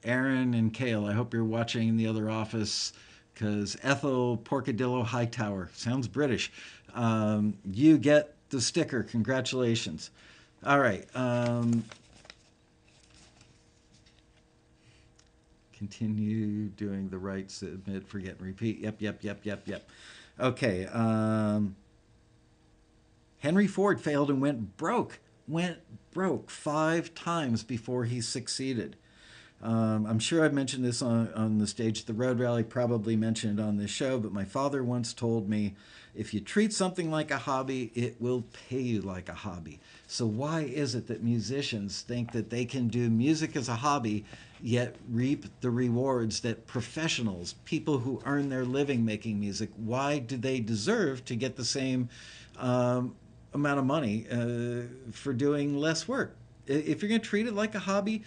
Aaron and Kale, I hope you're watching in the other office because Ethel Porcadillo Hightower sounds British. You get the sticker. Congratulations. All right. Continue doing the right, submit, forget, and repeat. Yep. Okay. Henry Ford failed and went broke. Went broke 5 times before he succeeded. I'm sure I've mentioned this on the stage at the Road Rally, probably mentioned it on this show, but my father once told me if you treat something like a hobby, it will pay you like a hobby. So why is it that musicians think that they can do music as a hobby, yet reap the rewards that professionals, people who earn their living making music, why do they deserve to get the same amount of money for doing less work? If you're going to treat it like a hobby,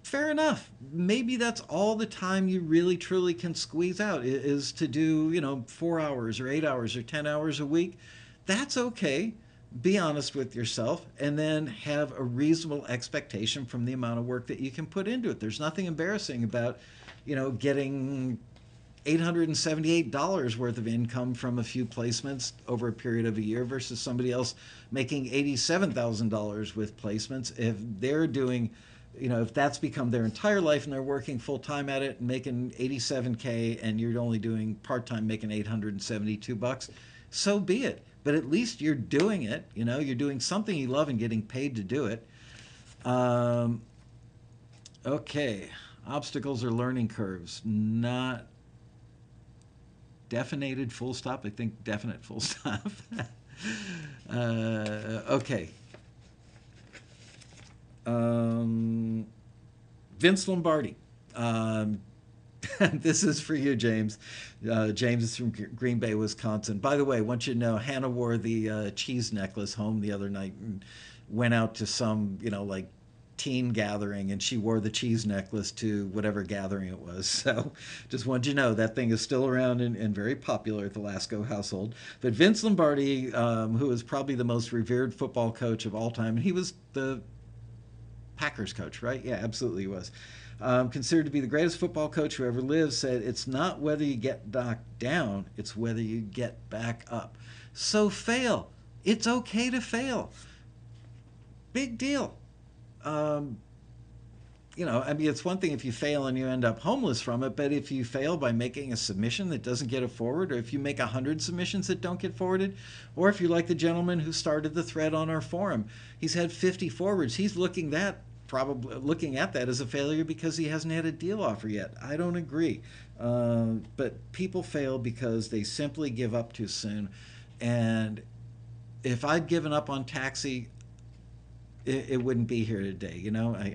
fair enough. Maybe that's all the time you really truly can squeeze out is to do, 4 hours or 8 hours or 10 hours a week. That's okay. Be honest with yourself and then have a reasonable expectation from the amount of work that you can put into it. There's nothing embarrassing about, getting $878 worth of income from a few placements over a period of a year versus somebody else making $87,000 with placements. If they're doing, if that's become their entire life and they're working full time at it and making 87K and you're only doing part time making $872, so be it. But at least you're doing it. You're doing something you love and getting paid to do it. Okay. Obstacles are learning curves, not definited full stop. I think definite full stop. Okay. Vince Lombardi. This is for you, James. James is from Green Bay, Wisconsin. By the way, I want you to know Hannah wore the cheese necklace home the other night and went out to some, like teen gathering, and she wore the cheese necklace to whatever gathering it was. So just wanted you to know that thing is still around and very popular at the Lasco household. But Vince Lombardi, who is probably the most revered football coach of all time, and he was the Packers coach, right? Yeah, absolutely he was. Considered to be the greatest football coach who ever lived, said, "It's not whether you get knocked down, it's whether you get back up." So fail. It's okay to fail. Big deal. It's one thing if you fail and you end up homeless from it, but if you fail by making a submission that doesn't get a forward, or if you make 100 submissions that don't get forwarded, or if you're like the gentleman who started the thread on our forum, he's had 50 forwards. He's probably looking at that as a failure because he hasn't had a deal offer yet. I don't agree. But people fail because they simply give up too soon. And if I'd given up on Taxi, it wouldn't be here today.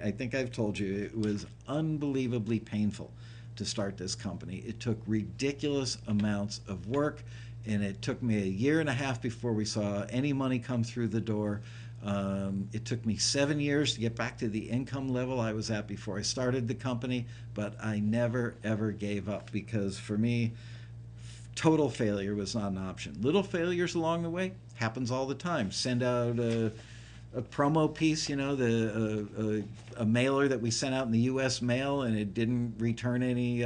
I think I've told you it was unbelievably painful to start this company. It took ridiculous amounts of work, and it took me a year and a half before we saw any money come through the door. It took me 7 years to get back to the income level I was at before I started the company, but I never, ever gave up because for me, total failure was not an option. Little failures along the way happens all the time. Send out a promo piece, a mailer that we sent out in the U.S. mail, and it didn't return any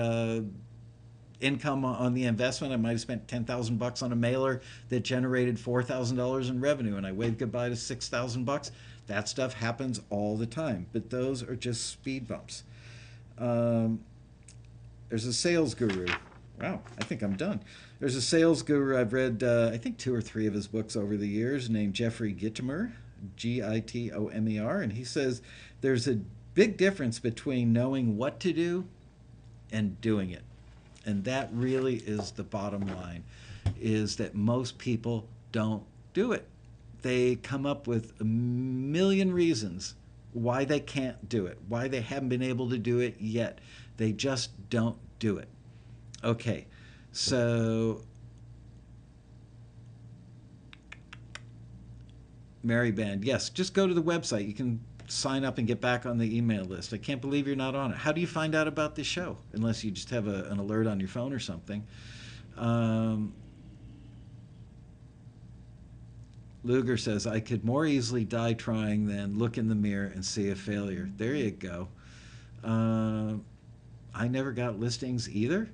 income on the investment. I might have spent 10,000 bucks on a mailer that generated $4,000 in revenue, and I waved goodbye to 6,000 bucks. That stuff happens all the time, but those are just speed bumps. Um, there's a sales guru. Wow, I think I'm done. There's a sales guru. I've read, I think, two or three of his books over the years, named Jeffrey Gitomer, Gitomer, and he says there's a big difference between knowing what to do and doing it. And that really is the bottom line, is that most people don't do it. They come up with a million reasons why they can't do it, why they haven't been able to do it yet. They just don't do it. Okay, so Mary Band, yes, just go to the website. You can sign up and get back on the email list. I can't believe you're not on it. How do you find out about this show? Unless you just have an alert on your phone or something. Um, Luger says, I could more easily die trying than look in the mirror and see a failure. There you go. Uh, I never got listings either.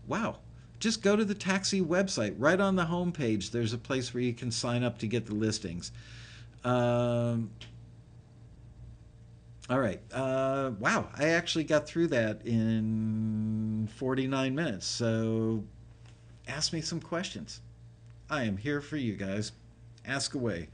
Wow. Just go to the taxi website. Right on the homepage, there's a place where you can sign up to get the listings. Um, all right. Wow. I actually got through that in 49 minutes. So ask me some questions. I am here for you guys. Ask away.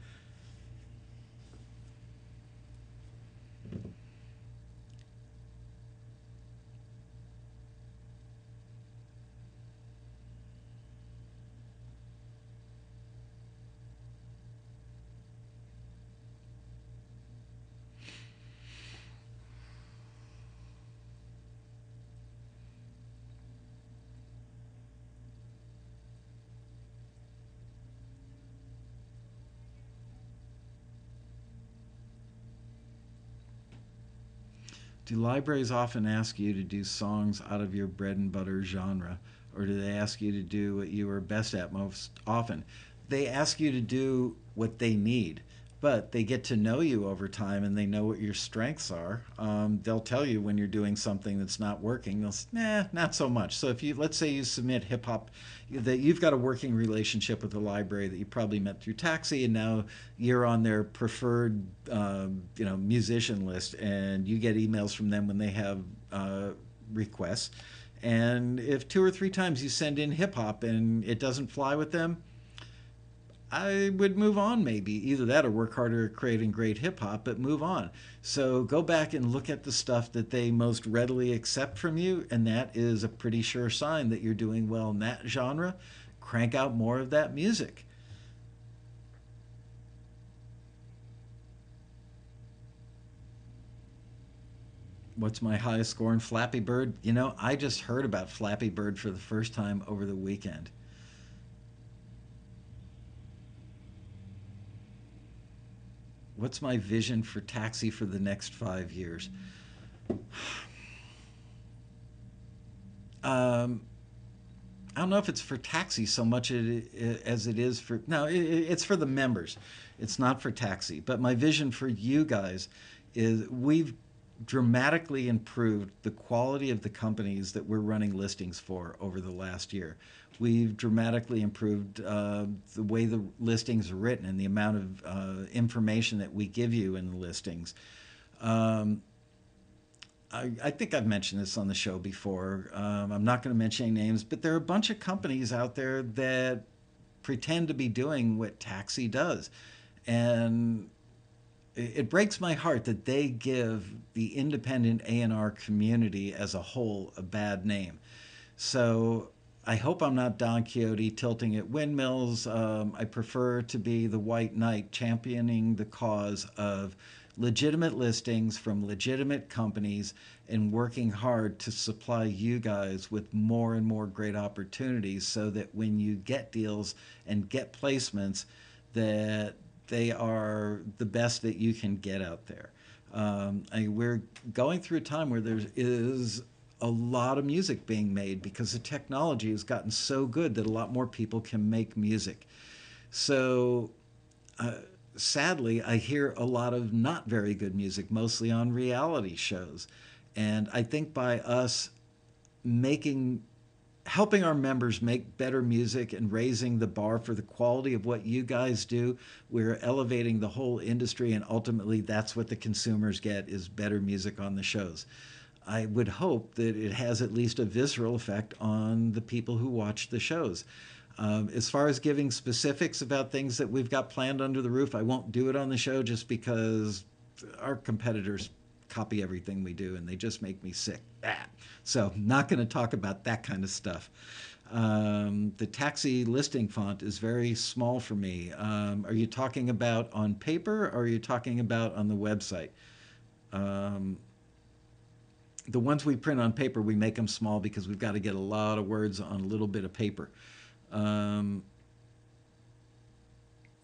Do libraries often ask you to do songs out of your bread and butter genre, or do they ask you to do what you are best at most often? They ask you to do what they need, but they get to know you over time and they know what your strengths are. They'll tell you when you're doing something that's not working. They'll say, nah, not so much. So if you, let's say you submit hip hop, that you've got a working relationship with the library that you probably met through Taxi, and now you're on their preferred, musician list, and you get emails from them when they have requests. And if two or three times you send in hip hop and it doesn't fly with them, I would move on maybe. Either that or work harder at creating great hip hop, but move on. So go back and look at the stuff that they most readily accept from you, and that is a pretty sure sign that you're doing well in that genre. Crank out more of that music. What's my highest score in Flappy Bird? I just heard about Flappy Bird for the first time over the weekend. What's my vision for Taxi for the next 5 years? Um, I don't know if it's for Taxi so much as it is for. No, it's for the members. It's not for Taxi. But my vision for you guys is we've dramatically improved the quality of the companies that we're running listings for over the last year. We've dramatically improved the way the listings are written and the amount of information that we give you in the listings. Um, I think I've mentioned this on the show before. I'm not going to mention any names, but there are a bunch of companies out there that pretend to be doing what Taxi does. And it breaks my heart that they give the independent A&R community as a whole a bad name. So I hope I'm not Don Quixote tilting at windmills. I prefer to be the white knight championing the cause of legitimate listings from legitimate companies and working hard to supply you guys with more and more great opportunities so that when you get deals and get placements, that they are the best that you can get out there. We're going through a time where there is a lot of music being made because the technology has gotten so good that a lot more people can make music. So uh, sadly, I hear a lot of not very good music, mostly on reality shows. And I think by us making helping our members make better music and raising the bar for the quality of what you guys do. We're elevating the whole industry, and ultimately that's what the consumers get, is better music on the shows. I would hope that it has at least a visceral effect on the people who watch the shows. As far as giving specifics about things that we've got planned under the roof, I won't do it on the show just because our competitors copy everything we do and they just make me sick. So, not going to talk about that kind of stuff. The taxi listing font is very small for me. Are you talking about on paper or are you talking about on the website? Um, the ones we print on paper, we make them small because we've got to get a lot of words on a little bit of paper. Um,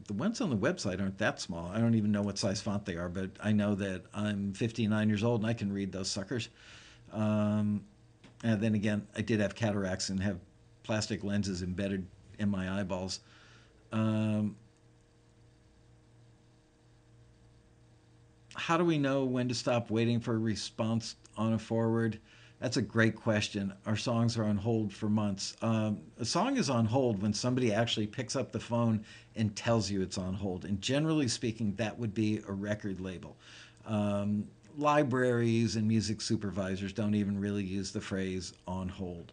the ones on the website aren't that small. I don't even know what size font they are, but I know that I'm 59 years old and I can read those suckers. Um, and then again, I did have cataracts and have plastic lenses embedded in my eyeballs. Um, how do we know when to stop waiting for a response on a forward? That's a great question. Our songs are on hold for months. A song is on hold when somebody actually picks up the phone and tells you it's on hold. And generally speaking, that would be a record label. Um, Libraries and music supervisors don't even really use the phrase on hold.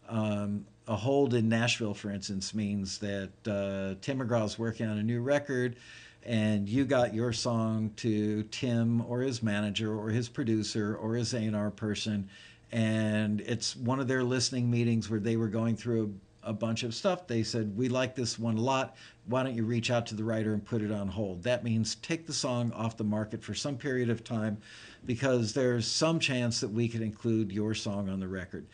A hold in Nashville, for instance, means that Tim McGraw's working on a new record and you got your song to Tim or his manager or his producer or his A&R person, and it's one of their listening meetings where they were going through a bunch of stuff. They said, we like this one a lot. Why don't you reach out to the writer and put it on hold? That means take the song off the market for some period of time because there's some chance that we could include your song on the record.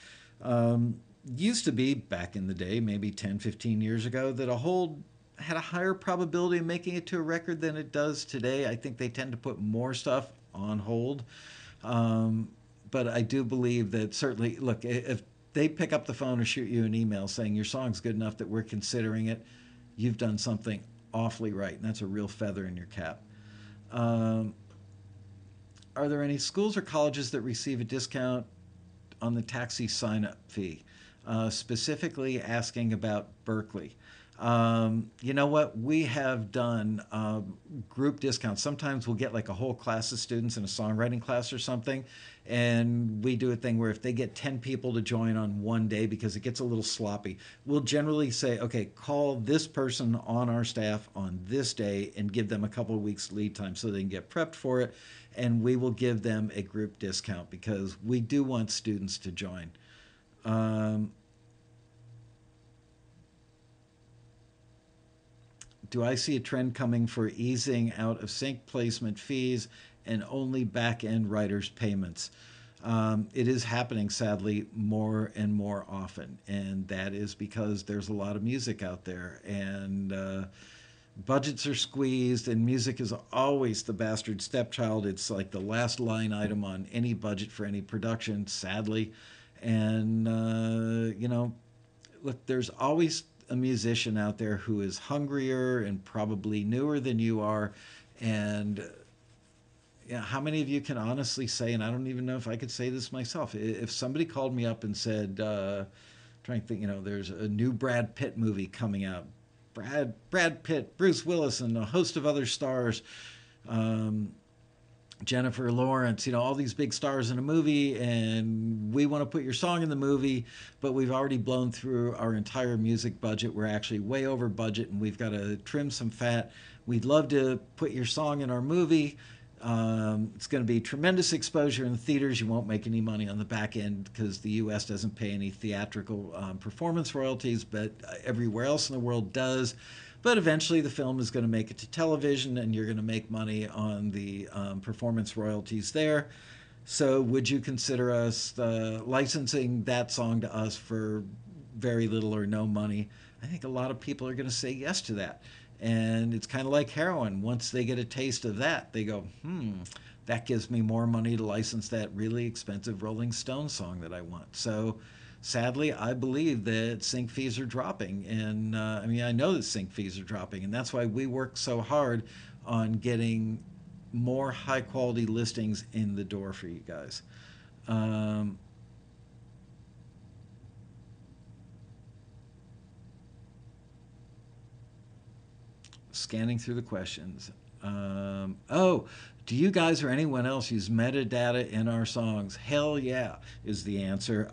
Used to be back in the day, maybe 10, 15 years ago, that a hold had a higher probability of making it to a record than it does today. I think they tend to put more stuff on hold. Um, but I do believe that certainly, look, if they pick up the phone or shoot you an email saying your song's good enough that we're considering it, you've done something awfully right. And that's a real feather in your cap. Um, are there any schools or colleges that receive a discount on the taxi sign up fee? Specifically asking about Berkeley. You know what? We have done group discounts. Sometimes we'll get like a whole class of students in a songwriting class or something, and we do a thing where if they get 10 people to join on one day because it gets a little sloppy, we'll generally say, okay, call this person on our staff on this day and give them a couple of weeks lead time so they can get prepped for it, and we will give them a group discount because we do want students to join. Um, do I see a trend coming for easing out of sync placement fees and only back end writers' payments? It is happening, sadly, more and more often. And that is because there's a lot of music out there. And budgets are squeezed, and music is always the bastard stepchild. It's like the last line item on any budget for any production, sadly. And, look, there's always a musician out there who is hungrier and probably newer than you are. And how many of you can honestly say, and I don't even know if I could say this myself, if somebody called me up and said, trying to think, there's a new Brad Pitt movie coming out. Brad Pitt, Bruce Willis, and a host of other stars. Um, Jennifer Lawrence, all these big stars in a movie, and we want to put your song in the movie, but we've already blown through our entire music budget. We're actually way over budget, and we've got to trim some fat. We'd love to put your song in our movie. It's going to be tremendous exposure in the theaters. You won't make any money on the back end because the U.S. doesn't pay any theatrical performance royalties, but everywhere else in the world does. But eventually the film is going to make it to television and you're going to make money on the performance royalties there. So would you consider us licensing that song to us for very little or no money? I think a lot of people are going to say yes to that. And it's kind of like heroin. Once they get a taste of that, they go, that gives me more money to license that really expensive Rolling Stones song that I want. So sadly, I believe that sync fees are dropping. And I know that sync fees are dropping. And that's why we work so hard on getting more high quality listings in the door for you guys. Um, Scanning through the questions. Oh, do you guys or anyone else use metadata in our songs? Hell yeah, is the answer.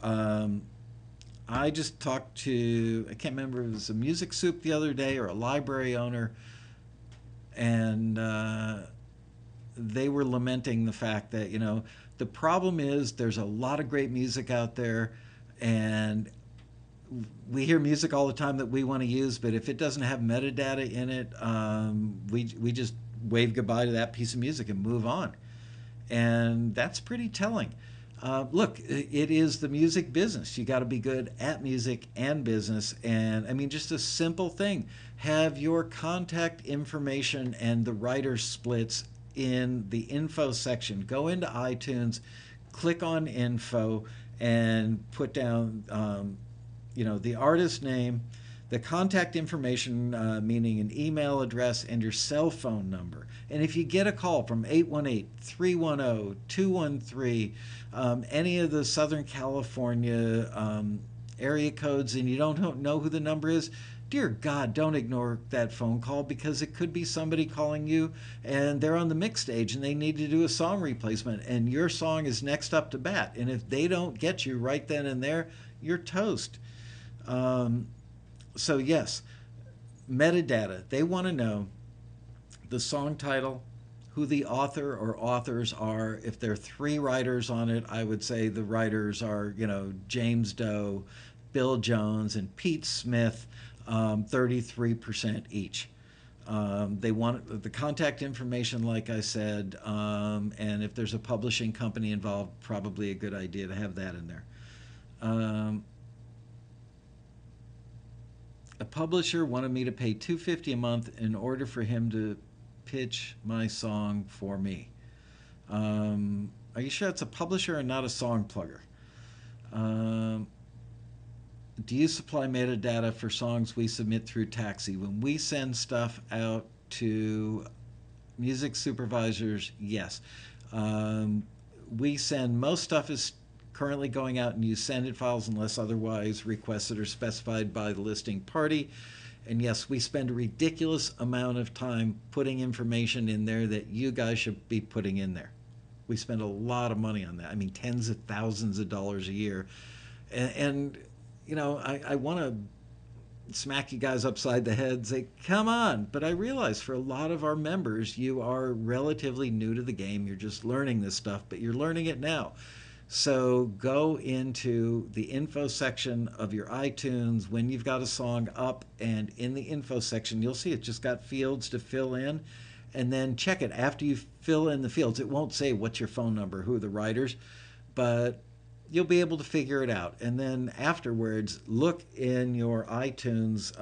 I just talked to, I can't remember if it was a Music Soup the other day or a library owner, and they were lamenting the fact that, the problem is there's a lot of great music out there, and we hear music all the time that we want to use, but if it doesn't have metadata in it, we just wave goodbye to that piece of music and move on. And that's pretty telling. Look, it is the music business. You got to be good at music and business. And I mean, just a simple thing: have your contact information and the writer splits in the info section. Go into iTunes, click on info, and put down, the artist name, the contact information, meaning an email address and your cell phone number. And if you get a call from 818-310-213, any of the Southern California area codes, and you don't know who the number is, dear God, don't ignore that phone call, because it could be somebody calling you and they're on the mix stage and they need to do a song replacement and your song is next up to bat. And if they don't get you right then and there, you're toast. So yes, metadata. They want to know the song title, who the author or authors are. If there are 3 writers on it, I would say the writers are, James Doe, Bill Jones, and Pete Smith, 33% each. They want the contact information, like I said, and if there's a publishing company involved, probably a good idea to have that in there. A publisher wanted me to pay $250 a month in order for him to pitch my song for me. Are you sure it's a publisher and not a song plugger? Do you supply metadata for songs we submit through Taxi? When we send stuff out to music supervisors, yes. We send, most stuff is currently going out in use send it files unless otherwise requested or specified by the listing party. And yes, we spend a ridiculous amount of time putting information in there that you guys should be putting in there. We spend a lot of money on that. I mean, tens of thousands of dollars a year. And I want to smack you guys upside the head and say, come on. But I realize for a lot of our members, you are relatively new to the game. You're just learning this stuff, but you're learning it now. So go into the info section of your iTunes when you've got a song up, and in the info section, you'll see it just got fields to fill in, and then check it. After you fill in the fields, it won't say what's your phone number, who are the writers, but you'll be able to figure it out. And then afterwards, look in your iTunes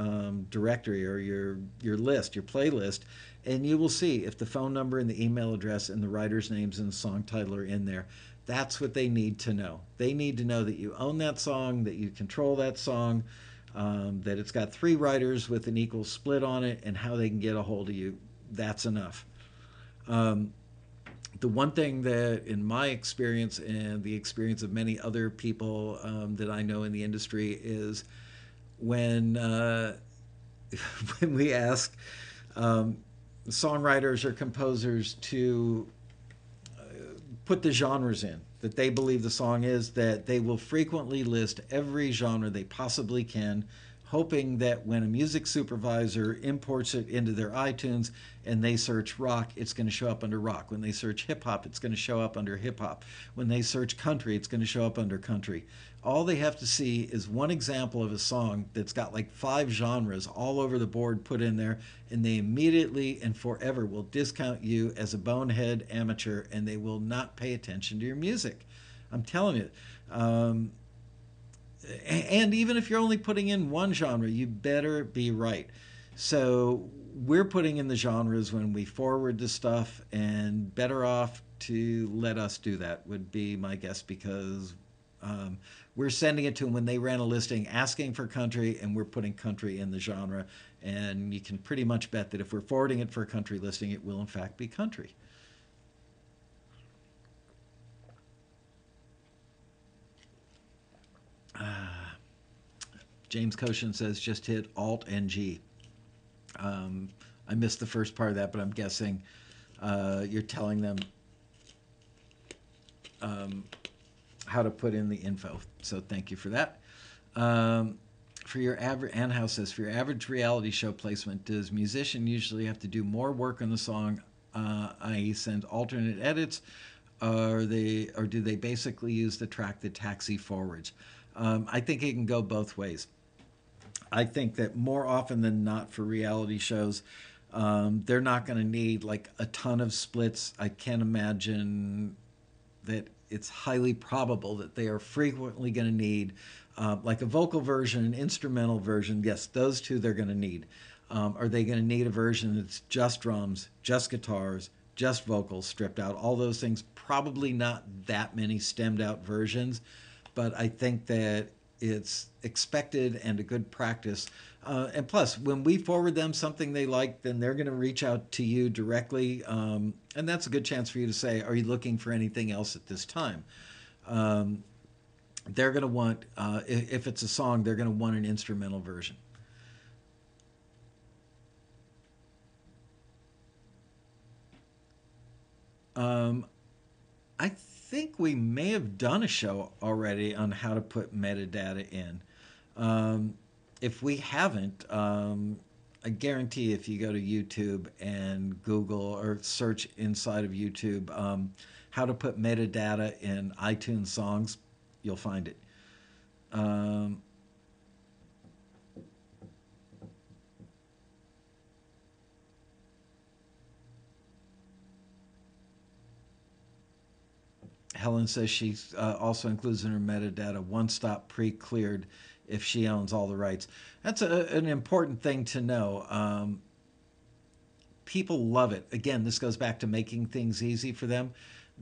directory or your list, your playlist, and you will see if the phone number and the email address and the writer's names and the song title are in there. That's what they need to know. They need to know that you own that song, that you control that song, that it's got 3 writers with an equal split on it, and how they can get a hold of you. That's enough. The one thing that, in my experience and the experience of many other people that I know in the industry, is when when we ask songwriters or composers to put the genres in that they believe the song is, that they will frequently list every genre they possibly can, hoping that when a music supervisor imports it into their iTunes and they search rock, it's going to show up under rock. When they search hip hop, it's going to show up under hip hop. When they search country, it's going to show up under country. All they have to see is one example of a song that's got like 5 genres all over the board put in there, and they immediately and forever will discount you as a bonehead amateur, and they will not pay attention to your music. I'm telling you. And even if you're only putting in one genre, you better be right. So we're putting in the genres when we forward the stuff, and better off to let us do that would be my guess, because we're sending it to them when they ran a listing asking for country, and we're putting country in the genre. And you can pretty much bet that if we're forwarding it for a country listing, it will in fact be country. James Koshin says just hit Alt and G. I missed the first part of that, but I'm guessing you're telling them how to put in the info. So thank you for that. For your average, Ann House says, for your average reality show placement, does musician usually have to do more work on the song, i.e. send alternate edits, or do they basically use the track that taxi forwards? I think it can go both ways. I think that more often than not for reality shows, they're not going to need like a ton of splits. I can't imagine that it's highly probable that they are frequently going to need like a vocal version, an instrumental version. Yes, those two they're going to need. Are they going to need a version that's just drums, just guitars, just vocals stripped out? All those things, probably not that many stemmed out versions, but I think that it's expected and a good practice. And plus, when we forward them something they like, then they're going to reach out to you directly. And that's a good chance for you to say, are you looking for anything else at this time? They're going to want, if it's a song, they're going to want an instrumental version. I think we may have done a show already on how to put metadata in. If we haven't, I guarantee if you go to YouTube and Google or search inside of YouTube how to put metadata in iTunes songs, you'll find it. Helen says she also includes in her metadata one-stop pre-cleared if she owns all the rights. That's an important thing to know. People love it. Again, this goes back to making things easy for them.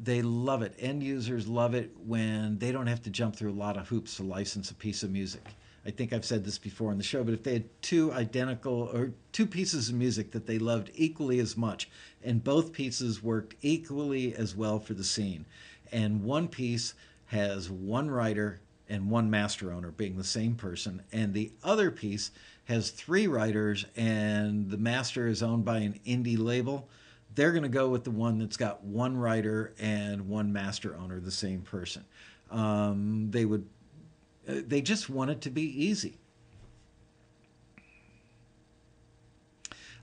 They love it. End users love it when they don't have to jump through a lot of hoops to license a piece of music. I think I've said this before in the show, but if they had two pieces of music that they loved equally as much, and both pieces worked equally as well for the scene, and one piece has one writer and one master owner being the same person, and the other piece has three writers and the master is owned by an indie label, they're going to go with the one that's got one writer and one master owner, the same person. They just want it to be easy.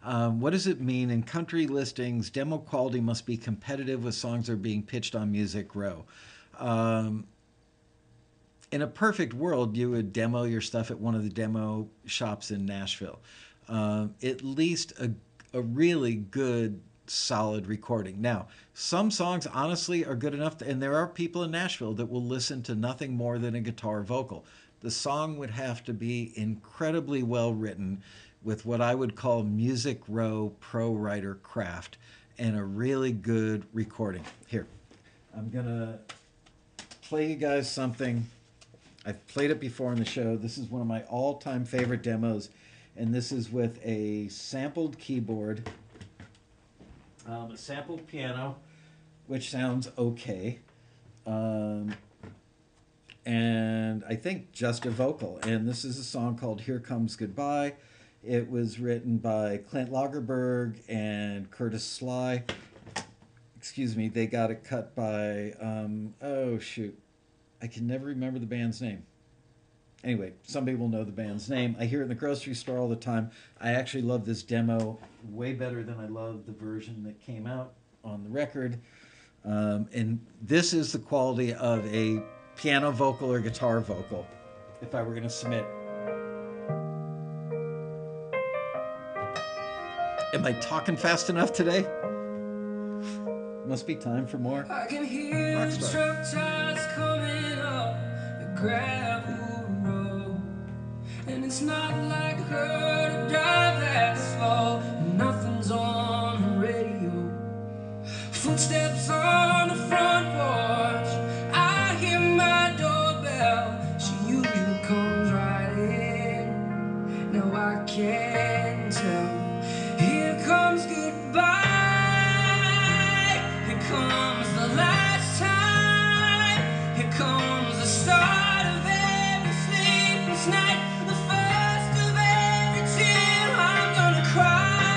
What does it mean in country listings? Demo quality must be competitive with songs that are being pitched on Music Row. In a perfect world, you would demo your stuff at one of the demo shops in Nashville. At least a really good, solid recording. Now, some songs honestly are good enough, and there are people in Nashville that will listen to nothing more than a guitar vocal. The song would have to be incredibly well written with what I would call Music Row pro writer craft and a really good recording. Here, I'm gonna play you guys something. I've played it before on the show. This is one of my all-time favorite demos, and this is with a sampled keyboard, a sampled piano, which sounds okay, and I think just a vocal. And this is a song called Here Comes Goodbye. It was written by Clint Lagerberg and Curtis Sly. Excuse me, they got it cut by, oh shoot, I can never remember the band's name. Anyway, somebody will know the band's name. I hear it in the grocery store all the time. I actually love this demo way better than I love the version that came out on the record. And this is the quality of a piano vocal or guitar vocal, if I were going to submit. Am I talking fast enough today? Must be time for more. I can hear the truck tires coming up the gravel road, and it's not like her to drive that slow. Nothing's on the radio. Footsteps on the front porch. I hear my doorbell. She usually comes right in. Now I can't tell. Here comes goodbye. Here comes the last time. Here comes the start of every sleepless night. The first of every tear I'm gonna cry.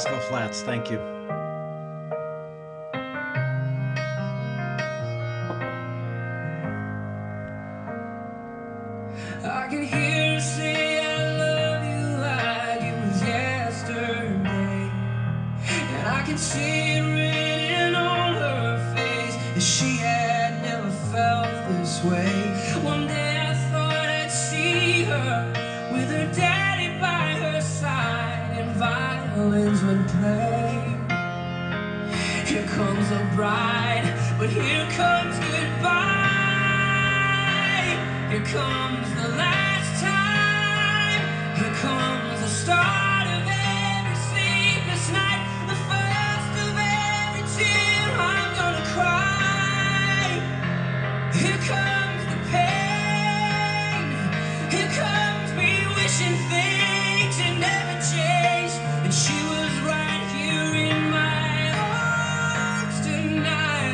Rascal Flatts. Thank you. I can hear her say I love you like it was yesterday, and I can see it written on her face that she had never felt this way. One day I thought I'd see her with her daddy by her side and violins would play. Here comes the bride, but here comes goodbye. Here comes the last time. Here comes the start of every sleepless night, the first of every tear I'm gonna cry. Here comes the pain. Here comes me wishing things had never changed, and she was right here in my arms tonight.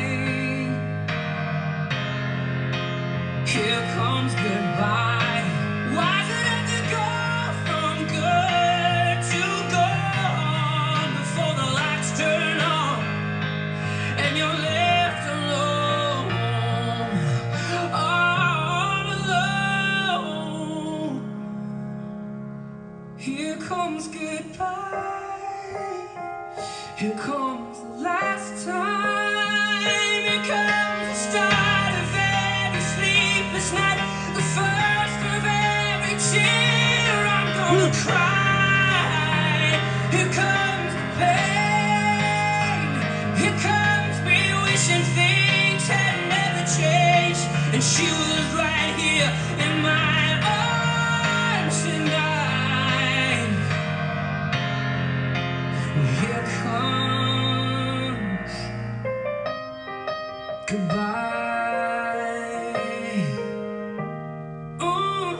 Here comes goodbye. Why did it have to go from good to gone before the lights turn on and you're left alone, all alone? Here comes goodbye. Here comes the last time. Here comes the start of every sleepless night, the first of every tear I'm gonna cry. Here comes the pain. Here comes me wishing things had never changed, and she was right here in my arms tonight. Here comes goodbye. Ooh.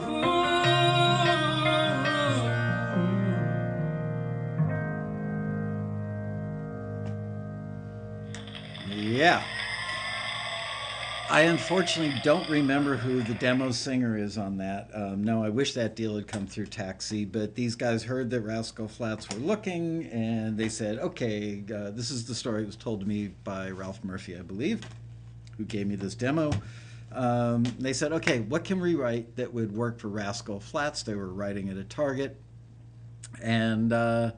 Yeah. I unfortunately don't remember who the demo singer is on that. No, I wish that deal had come through Taxi, but these guys heard that Rascal Flatts were looking, and they said, okay, this is the story. It was told to me by Ralph Murphy, I believe, who gave me this demo. They said, okay, what can we write that would work for Rascal Flatts? They were writing at a Target, and I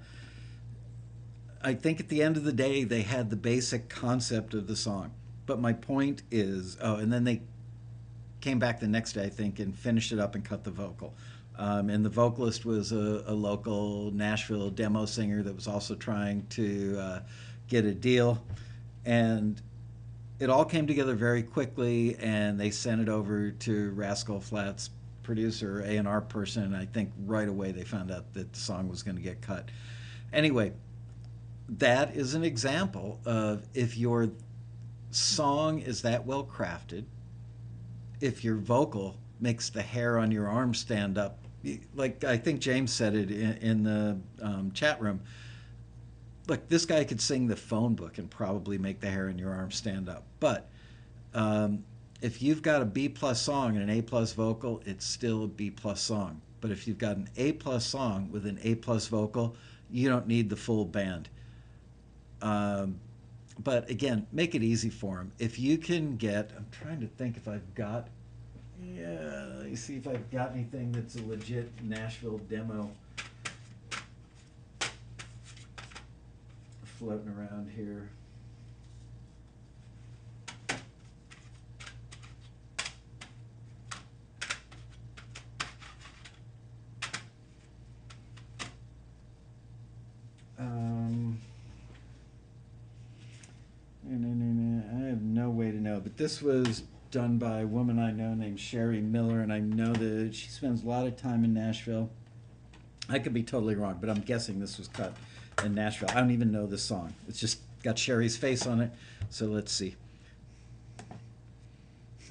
think at the end of the day, they had the basic concept of the song. But my point is, and then they came back the next day, I think, and finished it up and cut the vocal. And the vocalist was a local Nashville demo singer that was also trying to get a deal. And it all came together very quickly, and they sent it over to Rascal Flatts' producer, A&R person, and I think right away they found out that the song was going to get cut. Anyway, that is an example of if your song is that well crafted, if your vocal makes the hair on your arm stand up, like I think James said it in the chat room. Look, this guy could sing the phone book and probably make the hair in your arm stand up. But if you've got a B+ song and an A+ vocal, it's still a B+ song. But if you've got an A+ song with an A+ vocal, you don't need the full band. But again, make it easy for them. If you can get, I'm trying to think if I've got, let me see if I've got anything that's a legit Nashville demo floating around here. I have no way to know, but this was done by a woman I know named Sherry Miller, and I know that she spends a lot of time in Nashville. I could be totally wrong, but I'm guessing this was cut in Nashville. I don't even know this song. It's just got Sherry's face on it, so let's see.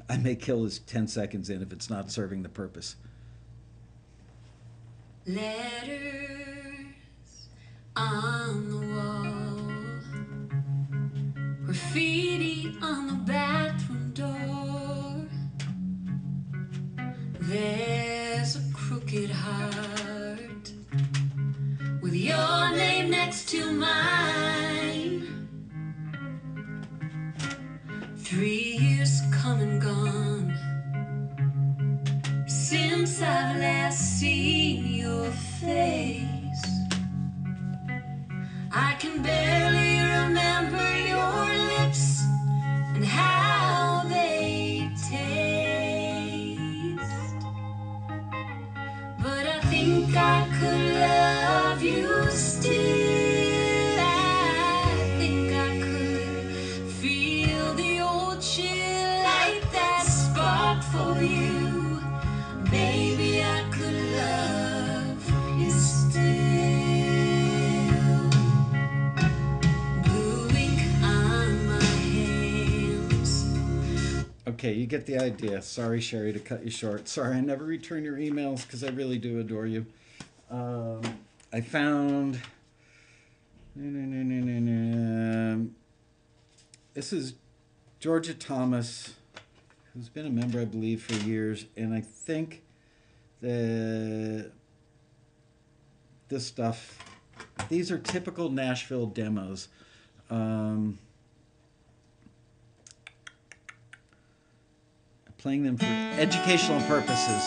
I may kill this 10 seconds in if it's not serving the purpose. Letters on the wall, graffiti on the bathroom door. There's a crooked heart with your name next still mine. 3 years come and gone since I've last seen your face. I can barely remember your lips and how they taste, but I think I could love you still. I think I could feel the old chill, light that spark for you. Baby, I could love you still. Blue ink on my hands. Okay, you get the idea. Sorry, Sherry, to cut you short. Sorry, I never return your emails because I really do adore you. I found. This is Georgia Thomas, who's been a member, I believe, for years, and I think that this stuff, these are typical Nashville demos. Playing them for educational purposes.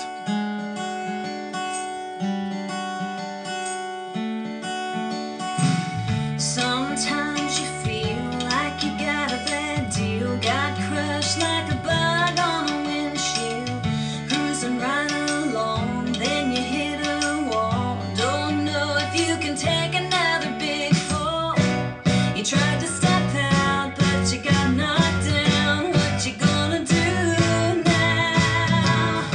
Sometimes you feel like you got a bad deal, got crushed like a bug on a windshield, cruising right along, then you hit a wall. Don't know if you can take another big fall. You tried to step out, but you got knocked down. What you gonna do now?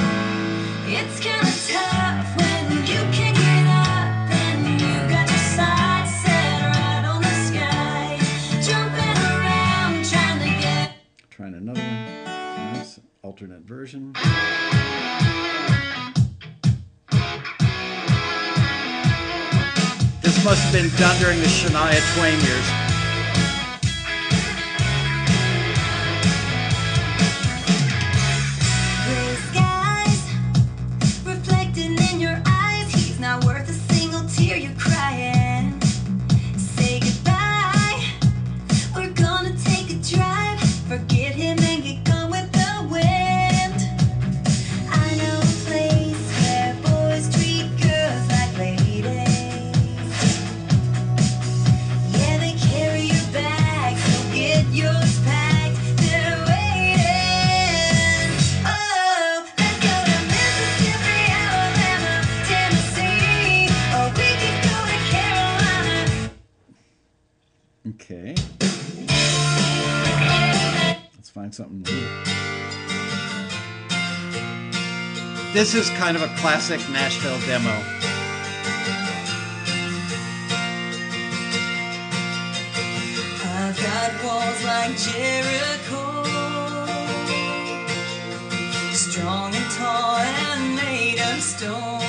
It's kinda tough when you can't get up and you got your sights set right on the sky, jumping around trying to get. Trying another one. Nice alternate version. This must have been done during the Shania Twain years. Gray skies reflecting in your eyes. He's not worth a single tear you're crying. Say goodbye. We're gonna take a drive. Forget him and get gone with the wind. I know a place where boys treat girls like ladies. Yeah, they carry your bag, so get yours packed. They're waiting. Oh, let's go to Mississippi, Alabama, Tennessee, or we could go to Carolina. Okay. Let's find something new. This is kind of a classic Nashville demo. I've got walls like Jericho, strong and tall and made of stone.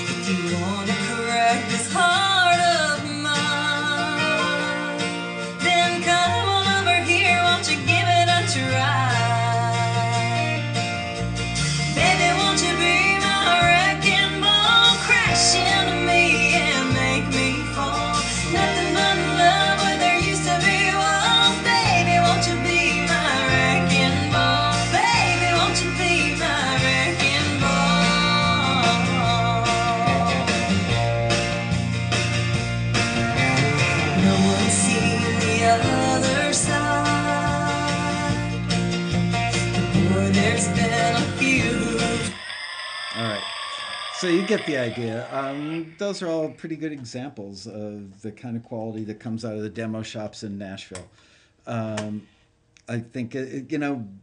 If you want to correct this heart of mine, then come on over here, won't you give it a try? Baby, won't you be my wrecking ball, crash into me and make me fall? Nothing but love where there used to be walls. Baby, won't you be my wrecking ball? Baby, won't you be my wrecking ball? No one's seen the other side. Boy, there's been a few. All right. So you get the idea. Those are all pretty good examples of the kind of quality that comes out of the demo shops in Nashville. I think,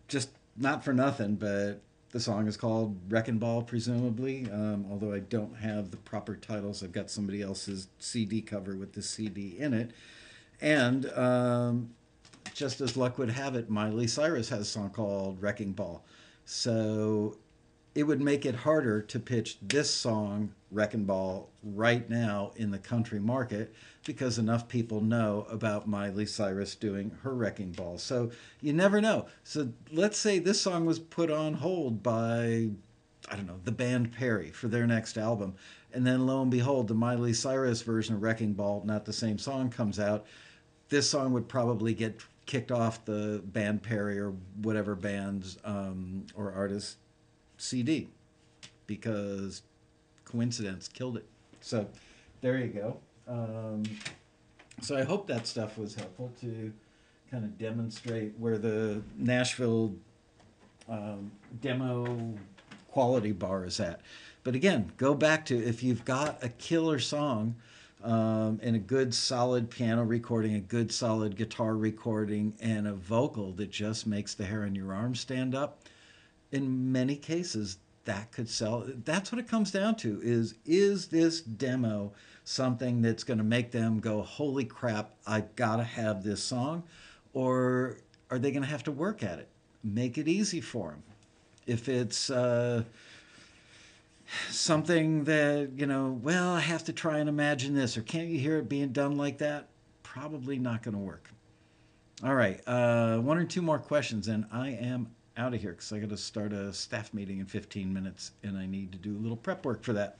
just not for nothing, but the song is called Wrecking Ball, presumably, although I don't have the proper titles. I've got somebody else's CD cover with the CD in it. And just as luck would have it, Miley Cyrus has a song called Wrecking Ball. So it would make it harder to pitch this song, Wrecking Ball, right now in the country market because enough people know about Miley Cyrus doing her Wrecking Ball. So you never know. So let's say this song was put on hold by, I don't know, the band Perry for their next album. And then lo and behold, the Miley Cyrus version of Wrecking Ball, not the same song, comes out. This song would probably get kicked off the band Perry or whatever band's or artist CD because coincidence killed it. So there you go. So I hope that stuff was helpful to kind of demonstrate where the Nashville demo quality bar is at. But again, go back to if you've got a killer song and a good solid piano recording, a good solid guitar recording, and a vocal that just makes the hair on your arm stand up, in many cases that could sell. That's what it comes down to is this demo something that's going to make them go, holy crap, I gotta have this song? Or are they going to have to work at it? Make it easy for them. If it's something that, well, I have to try and imagine this, or can't you hear it being done like that? Probably not going to work. All right, one or two more questions, and I am out of here because I got to start a staff meeting in 15 minutes, and I need to do a little prep work for that.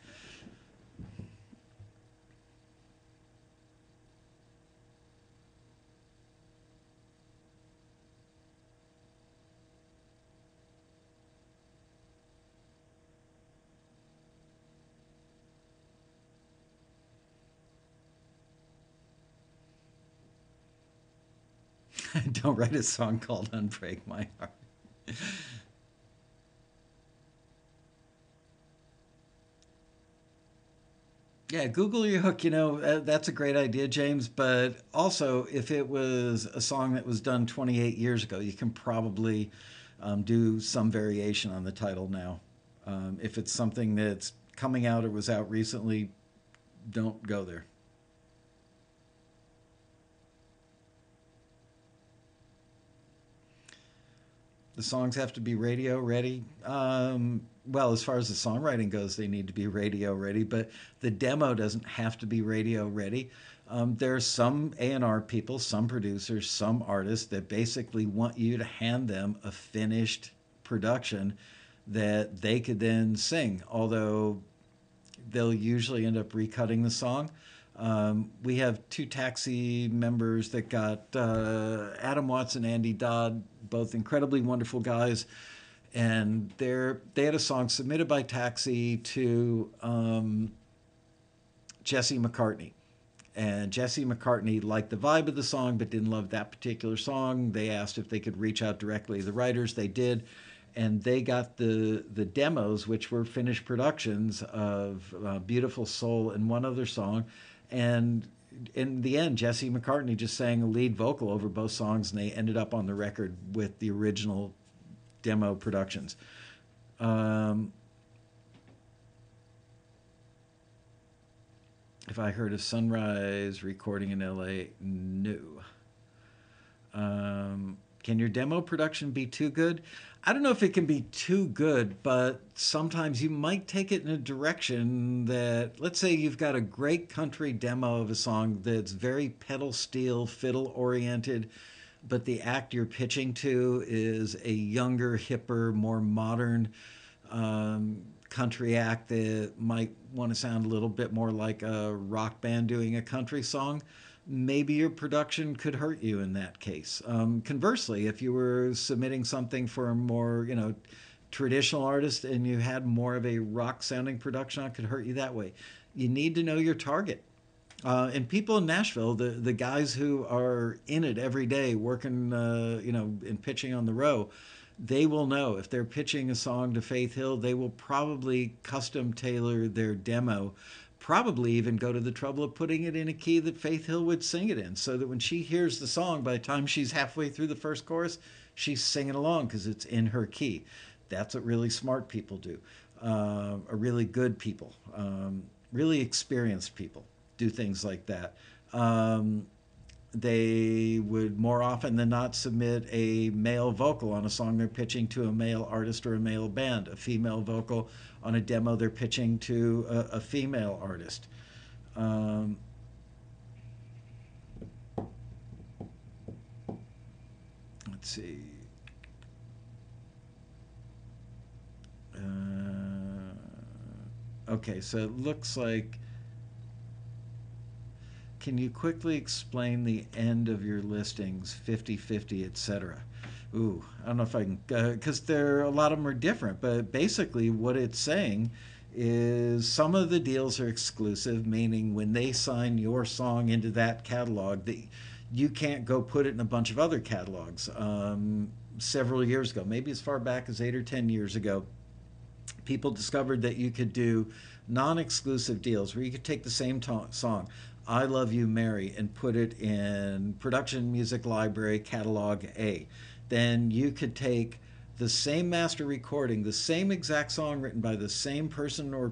Don't write a song called Unbreak My Heart. Yeah, Google your hook, that's a great idea, James. But also, if it was a song that was done 28 years ago, you can probably do some variation on the title now. If it's something that's coming out or was out recently, don't go there. The songs have to be radio ready. Well, as far as the songwriting goes, they need to be radio ready, but the demo doesn't have to be radio ready. There are some A&R people, some producers, some artists that basically want you to hand them a finished production that they could then sing, although they'll usually end up recutting the song. We have two Taxi members that got Adam Watson, Andy Dodd, both incredibly wonderful guys, and they had a song submitted by Taxi to Jesse McCartney. And Jesse McCartney liked the vibe of the song but didn't love that particular song. They asked if they could reach out directly to the writers. They did. And they got the demos, which were finished productions of Beautiful Soul and one other song. And in the end, Jesse McCartney just sang a lead vocal over both songs, and they ended up on the record with the original demo productions. If I heard a Sunrise recording in LA, no. Can your demo production be too good? I don't know if it can be too good, but sometimes you might take it in a direction that, let's say you've got a great country demo of a song that's very pedal steel, fiddle oriented, but the act you're pitching to is a younger, hipper, more modern country act that might want to sound a little bit more like a rock band doing a country song. Maybe your production could hurt you in that case. Conversely, if you were submitting something for a more, traditional artist and you had more of a rock sounding production, it could hurt you that way. You need to know your target. And people in Nashville, the guys who are in it every day working, and pitching on the row, they will know if they're pitching a song to Faith Hill, they will probably custom tailor their demo, probably even go to the trouble of putting it in a key that Faith Hill would sing it in, so that when she hears the song, by the time she's halfway through the first chorus, she's singing along because it's in her key. That's what really smart people do. Or really good people, really experienced people do things like that. They would more often than not submit a male vocal on a song they're pitching to a male artist or a male band, a female vocal on a demo they're pitching to a female artist. Let's see. Okay. Okay, so it looks like. Can you quickly explain the end of your listings, 50/50, etc.? Ooh, I don't know if I can, because a lot of them are different, but basically what it's saying is some of the deals are exclusive, meaning when they sign your song into that catalog, that you can't go put it in a bunch of other catalogs. Several years ago, maybe as far back as 8 or 10 years ago, people discovered that you could do non-exclusive deals where you could take the same song, "I Love You, Mary," and put it in Production Music Library Catalog A. Then you could take the same master recording, the same exact song written by the same person or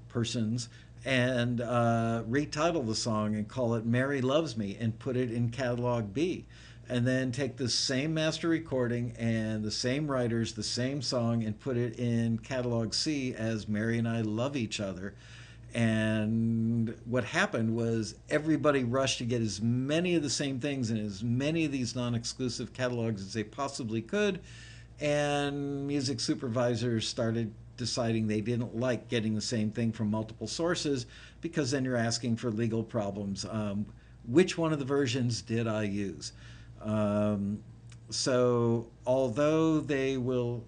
persons, and retitle the song and call it "Mary Loves Me" and put it in Catalog B. And then take the same master recording and the same writers, the same song, and put it in Catalog C as "Mary and I Love Each Other." And what happened was everybody rushed to get as many of the same things in as many of these non exclusive catalogs as they possibly could. And music supervisors started deciding they didn't like getting the same thing from multiple sources, because then you're asking for legal problems. Which one of the versions did I use? So, although they will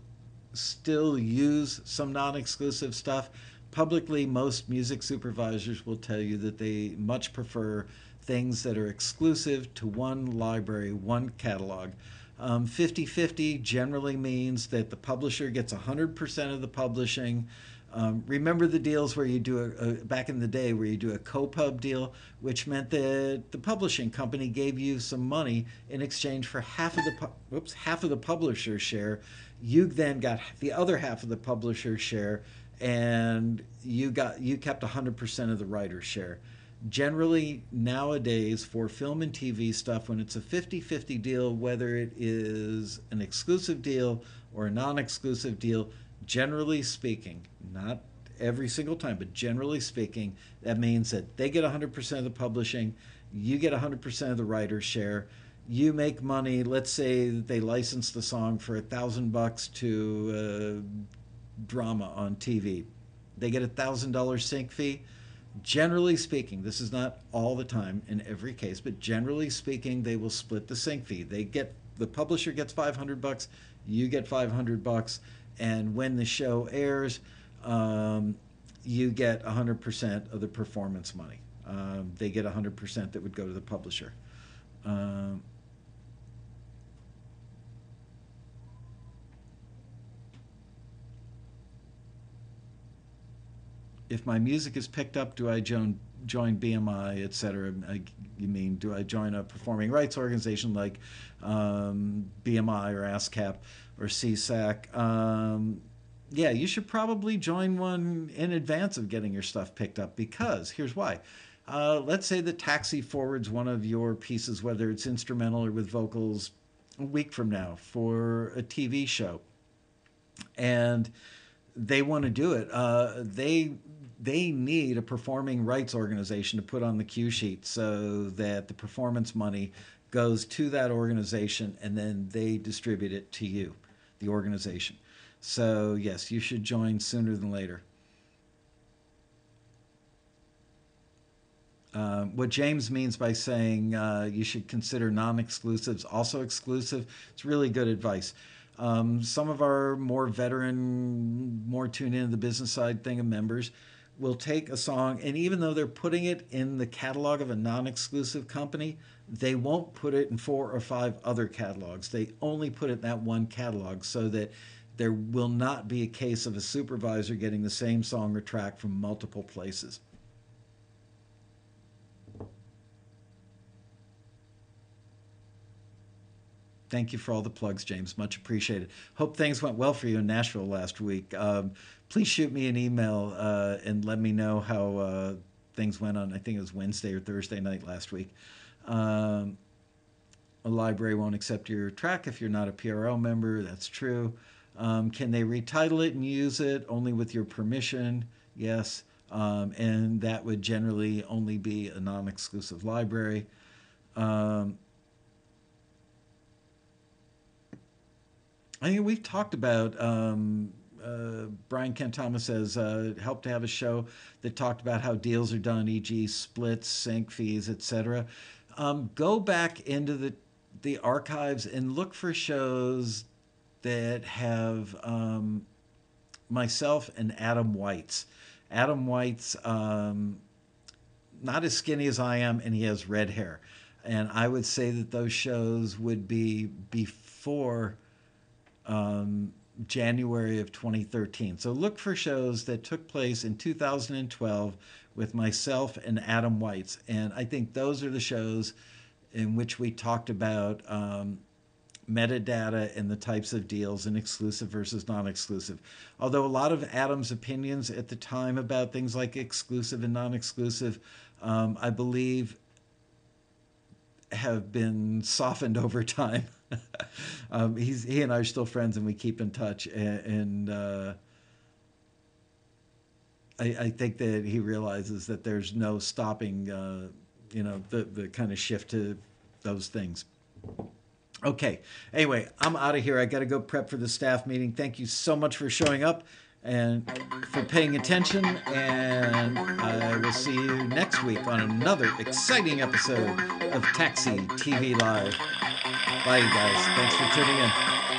still use some non exclusive stuff, publicly, most music supervisors will tell you that they much prefer things that are exclusive to one library, one catalog. 50/50 generally means that the publisher gets 100% of the publishing. Remember the deals where you do back in the day where you do a co-pub deal, which meant that the publishing company gave you some money in exchange for half of the publisher's share. You then got the other half of the publisher's share, and you kept 100% of the writer's share. Generally, nowadays, for film and TV stuff, when it's a 50/50 deal, whether it is an exclusive deal or a non exclusive deal, generally speaking, not every single time, but generally speaking, that means that they get 100% of the publishing, you get 100% of the writer's share. You make money. Let's say that they license the song for $1,000 to drama on TV. They get $1,000 sync fee. Generally speaking, this is not all the time in every case, but generally speaking, they will split the sync fee. The publisher gets $500, you get $500, and when the show airs, you get 100% of the performance money. They get 100% that would go to the publisher. If my music is picked up, do I join BMI, etc.? You mean, do I join a performing rights organization like BMI or ASCAP or CSAC? Yeah, you should probably join one in advance of getting your stuff picked up, because here's why. Let's say that Taxi forwards one of your pieces, whether it's instrumental or with vocals, a week from now for a TV show, and they want to do it. They need a performing rights organization to put on the cue sheet so that the performance money goes to that organization, and then they distribute it to you, the organization. So yes, you should join sooner than later. What James means by saying you should consider non-exclusives also exclusive, it's really good advice. Some of our more veteran, more tuned into the business side thing of members will take a song, and even though they're putting it in the catalog of a non-exclusive company, they won't put it in 4 or 5 other catalogs. They only put it in that one catalog, so that there will not be a case of a supervisor getting the same song or track from multiple places. Thank you for all the plugs, James. Much appreciated. Hope things went well for you in Nashville last week. Please shoot me an email and let me know how things went on, I think it was Wednesday or Thursday night last week. A library won't accept your track if you're not a PRL member. That's true. Can they retitle it and use it only with your permission? Yes. And that would generally only be a non-exclusive library. I think we've talked about Brian Kent Thomas says, helped to have a show that talked about how deals are done, e.g., splits, sync fees, etc. Go back into the archives and look for shows that have myself and Adam White's. Adam White's not as skinny as I am, and he has red hair. And I would say that those shows would be before January of 2013. So look for shows that took place in 2012 with myself and Adam White's. And I think those are the shows in which we talked about metadata and the types of deals and exclusive versus non-exclusive. Although a lot of Adam's opinions at the time about things like exclusive and non-exclusive, I believe have been softened over time. He and I are still friends and we keep in touch. And I think that he realizes that there's no stopping, the kind of shift to those things. Okay. Anyway, I'm out of here. I got to go prep for the staff meeting. Thank you so much for showing up and for paying attention. And I will see you next week on another exciting episode of Taxi TV Live. Bye, you guys. Thanks for tuning in.